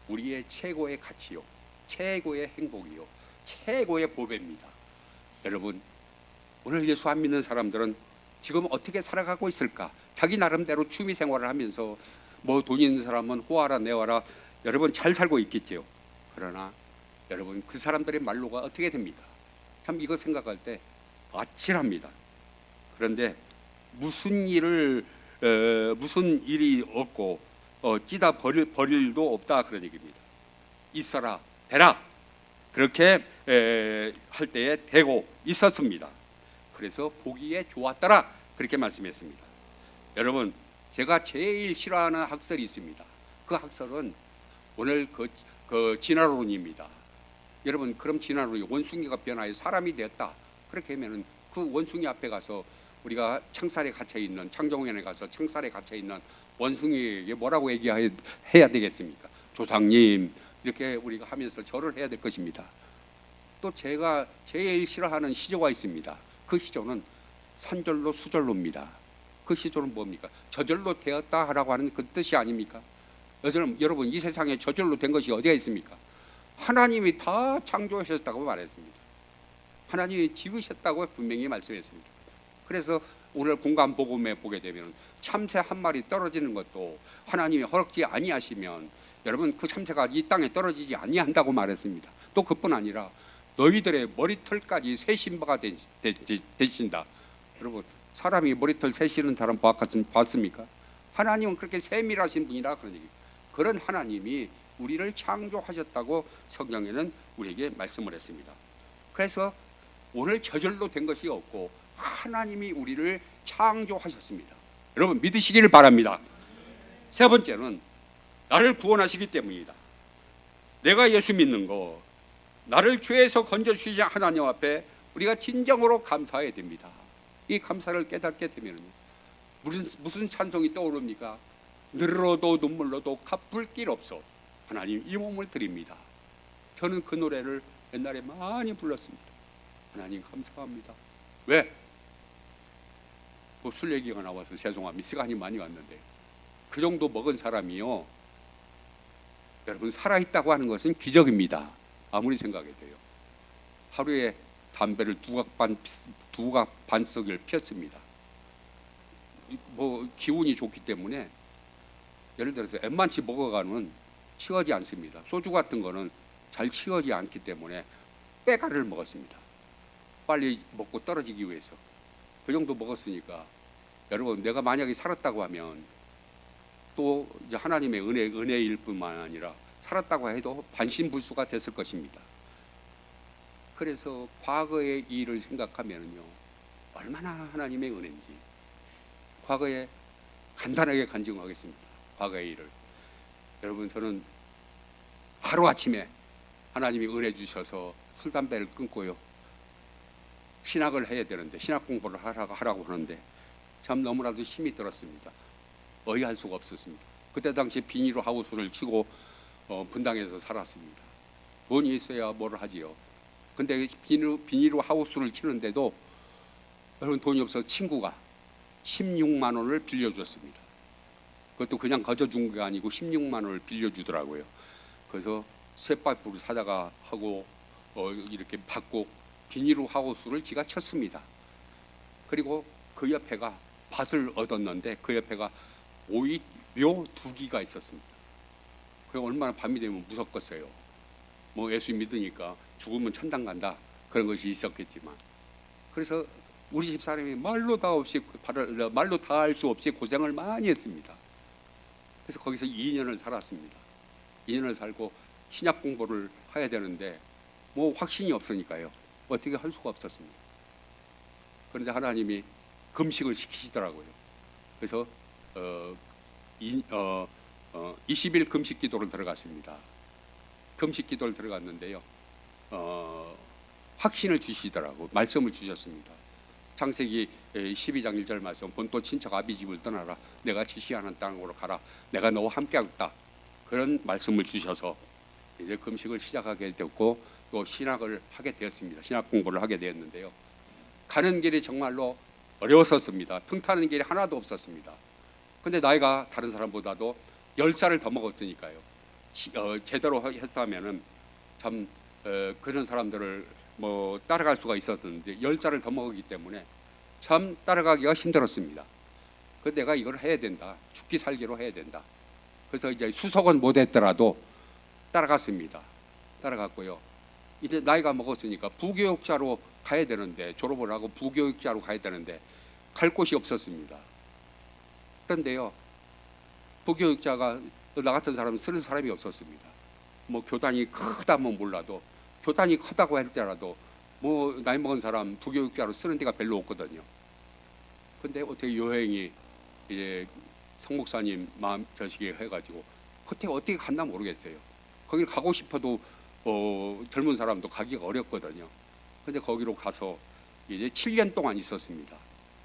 우리의 최고의 가치요, 최고의 행복이요, 최고의 보배입니다. 여러분, 오늘 예수 안 믿는 사람들은 지금 어떻게 살아가고 있을까? 자기 나름대로 취미 생활을 하면서 뭐 돈 있는 사람은 호화라 내와라, 여러분 잘 살고 있겠지요. 그러나 여러분, 그 사람들의 말로가 어떻게 됩니까? 참 이거 생각할 때 아찔합니다. 그런데 무슨 일이 없고 찌다 버릴 일도 없다, 그런 얘기입니다. 있어라 되라, 그렇게 할 때에 되고 있었습니다. 그래서 보기에 좋았더라, 그렇게 말씀했습니다. 여러분, 제가 제일 싫어하는 학설이 있습니다. 그 학설은 오늘 그 진화론입니다. 여러분, 그럼 진화론이 원숭이가 변하여 사람이 되었다, 그렇게 하면은 그 원숭이 앞에 가서 우리가 창살에 갇혀 있는, 창정원에 가서 창살에 갇혀 있는 원숭이에게 뭐라고 얘기해야 되겠습니까? 조상님, 이렇게 우리가 하면서 절을 해야 될 것입니다. 또 제가 제일 싫어하는 시조가 있습니다. 그 시조는 산절로 수절로입니다. 그 시조는 뭡니까? 저절로 되었다 하라고 하는 그 뜻이 아닙니까? 여러분, 이 세상에 저절로 된 것이 어디가 있습니까? 하나님이 다 창조하셨다고 말했습니다. 하나님이 지으셨다고 분명히 말씀했습니다. 그래서 오늘 공간 복음에 보게 되면 참새 한 마리 떨어지는 것도 하나님이 허락지 아니하시면 여러분, 그 참새가 이 땅에 떨어지지 아니한다고 말했습니다. 또 그뿐 아니라 너희들의 머리털까지 새신바가 되신다. 여러분, 사람이 머리털 새시는 사람 봤습니까? 하나님은 그렇게 세밀하신 분이라 그런 얘기. 그런 하나님이 우리를 창조하셨다고 성경에는 우리에게 말씀을 했습니다. 그래서 오늘 저절로 된 것이 없고 하나님이 우리를 창조하셨습니다. 여러분, 믿으시기를 바랍니다. 세 번째는 나를 구원하시기 때문이다. 내가 예수 믿는 거, 나를 죄에서 건져주신 하나님 앞에 우리가 진정으로 감사해야 됩니다. 이 감사를 깨닫게 되면 무슨 찬송이 떠오릅니까? 늘어도 눈물로도 갚을 길 없어 하나님 이 몸을 드립니다. 저는 그 노래를 옛날에 많이 불렀습니다. 하나님 감사합니다. 왜? 술 얘기가 나와서 죄송합니다. 시간이 많이 갔는데, 그 정도 먹은 사람이요, 여러분, 살아있다고 하는 것은 기적입니다. 아무리 생각해도 돼요. 하루에 담배를 두갑 반석을 폈습니다. 뭐 기운이 좋기 때문에 예를 들어서 웬만치 먹어가는 취하지 않습니다. 소주 같은 거는 잘 취하지 않기 때문에 빼가를 먹었습니다. 빨리 먹고 떨어지기 위해서. 그 정도 먹었으니까 여러분, 내가 만약에 살았다고 하면 또 이제 하나님의 은혜일 뿐만 아니라 살았다고 해도 반신불수가 됐을 것입니다. 그래서 과거의 일을 생각하면요, 얼마나 하나님의 은혜인지 과거에 간단하게 간증하겠습니다. 과거의 일을. 여러분, 저는 하루아침에 하나님이 은혜 주셔서 술 담배를 끊고요, 신학을 해야 되는데, 신학 공부를 하라고 하는데 참 너무나도 힘이 들었습니다. 어이할 수가 없었습니다. 그때 당시 비닐로 하우스를 치고 분당에서 살았습니다. 돈이 있어야 뭘 하지요. 근데 비닐로 하우스를 치는데도 여러분, 돈이 없어서 친구가 16만 원을 빌려줬습니다. 그것도 그냥 가져준 게 아니고 16만 원을 빌려주더라고요. 그래서 쇠파이프를 사다가 하고 이렇게 받고 비닐로 하우스를 지가 쳤습니다. 그리고 그 옆에가 밭을 얻었는데 그 옆에가 오이묘 2기가 있었습니다. 그 얼마나 밤이 되면 무섭겠어요. 뭐 예수 믿으니까 죽으면 천당 간다, 그런 것이 있었겠지만, 그래서 우리 집 사람이 말로 다 할 수 없이 고생을 많이 했습니다. 그래서 거기서 2년을 살았습니다. 2년을 살고 신약 공부를 해야 되는데 뭐 확신이 없으니까요. 어떻게 할 수가 없었습니다. 그런데 하나님이 금식을 시키시더라고요. 그래서 20일 금식 기도를 들어갔습니다. 금식 기도를 들어갔는데요. 확신을 주시더라고. 말씀을 주셨습니다. 창세기 12장 1절 말씀, 본토 친척 아비 집을 떠나라. 내가 지시하는 땅으로 가라. 내가 너와 함께하겠다. 그런 말씀을 주셔서 이제 금식을 시작하게 됐고 또 신학을 하게 되었습니다. 신학 공부를 하게 되었는데요. 가는 길이 정말로 어려웠었습니다. 평탄한 길이 하나도 없었습니다. 근데 나이가 다른 사람보다도 10살을 더 먹었으니까요. 제대로 했다면은 참 그런 사람들을 뭐 따라갈 수가 있었는데 10살을 더 먹었기 때문에 참 따라가기가 힘들었습니다. 그래서 내가 이걸 해야 된다. 죽기 살기로 해야 된다. 그래서 이제 수석은 못했더라도 따라갔습니다. 따라갔고요. 이제 나이가 먹었으니까 부교육자로 가야 되는데, 졸업을 하고 부교육자로 가야 되는데 갈 곳이 없었습니다. 그런데요, 부교육자가 나 같은 사람은 쓰는 사람이 없었습니다. 뭐 교단이 크다면 몰라도, 교단이 크다고 할지라도 뭐 나이 먹은 사람 부교육자로 쓰는 데가 별로 없거든요. 근데 어떻게 여행이 이제 성목사님 마음 저시게 해가지고 그때 어떻게 갔나 모르겠어요. 거기 가고 싶어도 젊은 사람도 가기가 어렵거든요. 근데 거기로 가서 이제 7년 동안 있었습니다.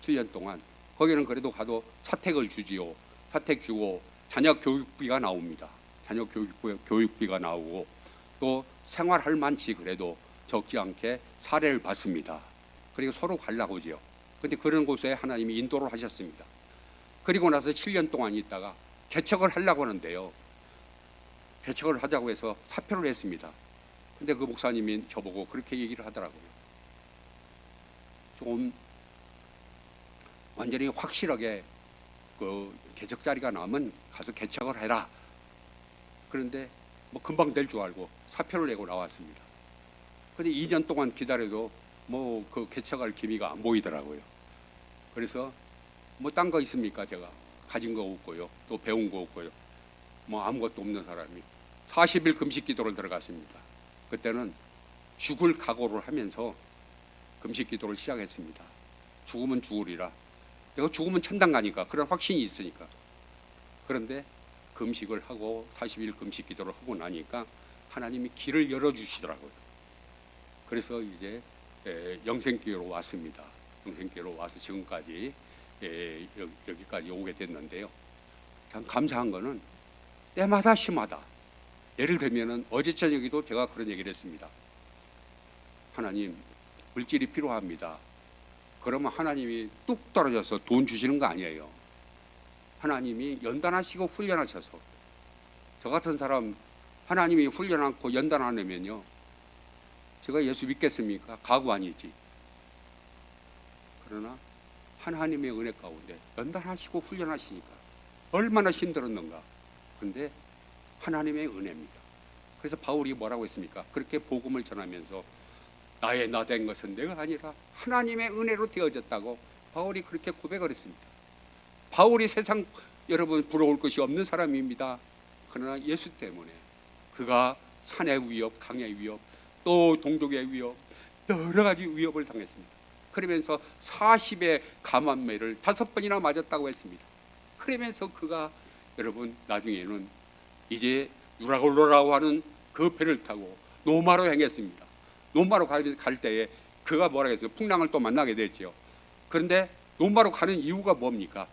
7년 동안 거기는 그래도 가도 사택을 주지요. 사택 주고 자녀 교육비가 나옵니다. 자녀 교육비가 나오고 또 생활할 만치 그래도 적지 않게 사례를 받습니다. 그리고 서로 가려고지요. 근데 그런 곳에 하나님이 인도를 하셨습니다. 그리고 나서 7년 동안 있다가 개척을 하려고 하는데요. 개척을 하자고 해서 사표를 했습니다. 근데 그 목사님이 저보고 그렇게 얘기를 하더라고요. 좀 완전히 확실하게 그 개척 자리가 나면 가서 개척을 해라. 그런데 뭐 금방 될 줄 알고 사표를 내고 나왔습니다. 근데 2년 동안 기다려도 뭐 그 개척할 기미가 안 보이더라고요. 그래서 뭐 딴 거 있습니까? 제가 가진 거 없고요. 또 배운 거 없고요. 뭐 아무것도 없는 사람이 40일 금식 기도를 들어갔습니다. 그때는 죽을 각오를 하면서 금식 기도를 시작했습니다. 죽으면 죽으리라. 내가 죽으면 천당 가니까 그런 확신이 있으니까. 그런데 금식을 하고 40일 금식 기도를 하고 나니까 하나님이 길을 열어주시더라고요. 그래서 이제 영생교회로 왔습니다. 영생교회로 와서 지금까지 여기까지 오게 됐는데요. 참 감사한 거는 때마다 시마다, 예를 들면은 어제 저녁에도 제가 그런 얘기를 했습니다. 하나님, 물질이 필요합니다. 그러면 하나님이 뚝 떨어져서 돈 주시는 거 아니에요. 하나님이 연단하시고 훈련하셔서, 저 같은 사람 하나님이 훈련 않고 연단 안 하면요, 제가 예수 믿겠습니까? 가구 아니지. 그러나 하나님의 은혜 가운데 연단하시고 훈련하시니까 얼마나 힘들었는가. 그런데 하나님의 은혜입니다. 그래서 바울이 뭐라고 했습니까? 그렇게 복음을 전하면서 나의 나 된 것은 내가 아니라 하나님의 은혜로 되어졌다고 바울이 그렇게 고백을 했습니다. 바울이 세상 여러분 부러울 것이 없는 사람입니다. 그러나 예수 때문에 그가 산의 위협, 강의 위협, 또 동족의 위협, 여러 가지 위협을 당했습니다. 그러면서 40의 감암매를 5번이나 맞았다고 했습니다. 그러면서 그가 여러분 나중에는 이제 유라굴로라고 하는 그 배를 타고 노마로 행했습니다. 노마로 갈 때에 그가 뭐라 했어요? 풍랑을 또 만나게 됐죠. 그런데 노마로 가는 이유가 뭡니까?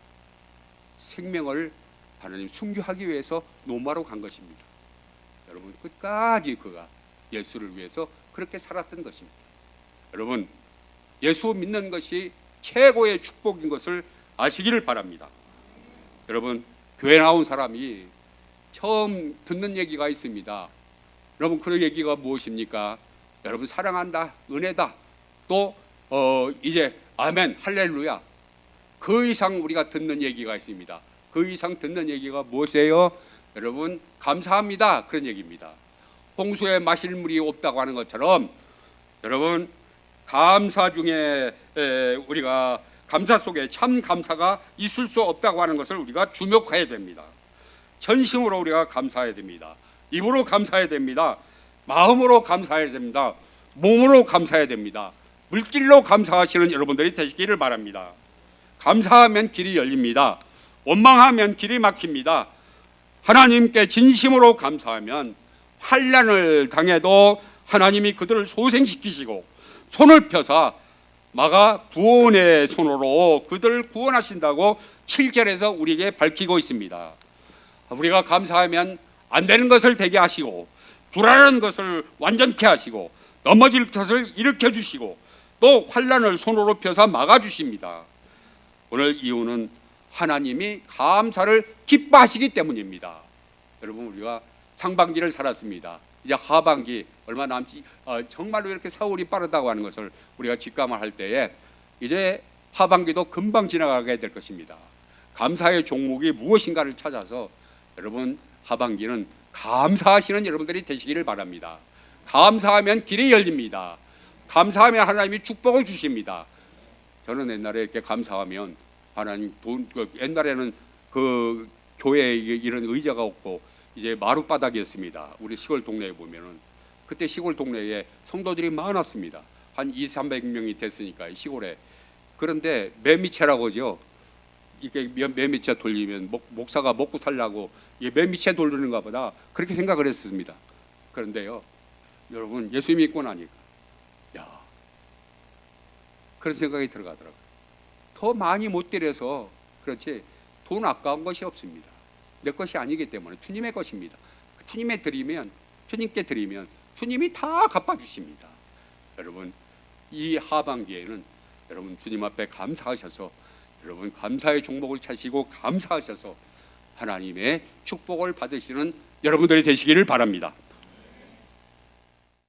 생명을 하나님 순교하기 위해서 노마로 간 것입니다. 여러분 끝까지 그가 예수를 위해서 그렇게 살았던 것입니다. 여러분 예수 믿는 것이 최고의 축복인 것을 아시기를 바랍니다. 여러분 교회 나온 사람이 처음 듣는 얘기가 있습니다. 여러분 그 얘기가 무엇입니까? 여러분 사랑한다, 은혜다, 또 이제 아멘, 할렐루야. 그 이상 우리가 듣는 얘기가 있습니다. 그 이상 듣는 얘기가 무엇이에요? 여러분 감사합니다, 그런 얘기입니다. 홍수에 마실 물이 없다고 하는 것처럼 여러분 감사 중에 우리가 감사 속에 참 감사가 있을 수 없다고 하는 것을 우리가 주목해야 됩니다. 전심으로 우리가 감사해야 됩니다. 입으로 감사해야 됩니다. 마음으로 감사해야 됩니다. 몸으로 감사해야 됩니다. 물질로 감사하시는 여러분들이 되시기를 바랍니다. 감사하면 길이 열립니다. 원망하면 길이 막힙니다. 하나님께 진심으로 감사하면 환난을 당해도 하나님이 그들을 소생시키시고 손을 펴서 마가 구원의 손으로 그들을 구원하신다고 7절에서 우리에게 밝히고 있습니다. 우리가 감사하면 안 되는 것을 되게 하시고 불안한 것을 완전케 하시고 넘어질 것을 일으켜 주시고 또 환난을 손으로 펴서 막아 주십니다. 오늘 이유는 하나님이 감사를 기뻐하시기 때문입니다. 여러분, 우리가 상반기를 살았습니다. 이제 하반기 얼마 남지 정말로 이렇게 세월이 빠르다고 하는 것을 우리가 직감을 할 때에 이제 하반기도 금방 지나가게 될 것입니다. 감사의 종목이 무엇인가를 찾아서 여러분, 하반기는 감사하시는 여러분들이 되시기를 바랍니다. 감사하면 길이 열립니다. 감사하면 하나님이 축복을 주십니다. 저는 옛날에 이렇게 감사하면 하나님 옛날에는 그 교회에 이런 의자가 없고 이제 마룻바닥이었습니다. 우리 시골 동네에 보면은 그때 시골 동네에 성도들이 많았습니다. 한 200~300명이 됐으니까 시골에. 그런데 매미채라고 하죠. 이게 매미채 돌리면 목사가 먹고 살려고 이게 매미채 돌리는가 보다 그렇게 생각을 했습니다. 그런데요, 여러분, 예수 믿고 나니까 야, 그런 생각이 들어가더라고요. 더 많이 못 드려서 그렇지 돈 아까운 것이 없습니다. 내 것이 아니기 때문에 주님의 것입니다. 주님께 드리면 주님이 다 갚아주십니다. 여러분, 이 하반기에는 여러분 주님 앞에 감사하셔서 여러분 감사의 종목을 차시고 감사하셔서 하나님의 축복을 받으시는 여러분들이 되시기를 바랍니다.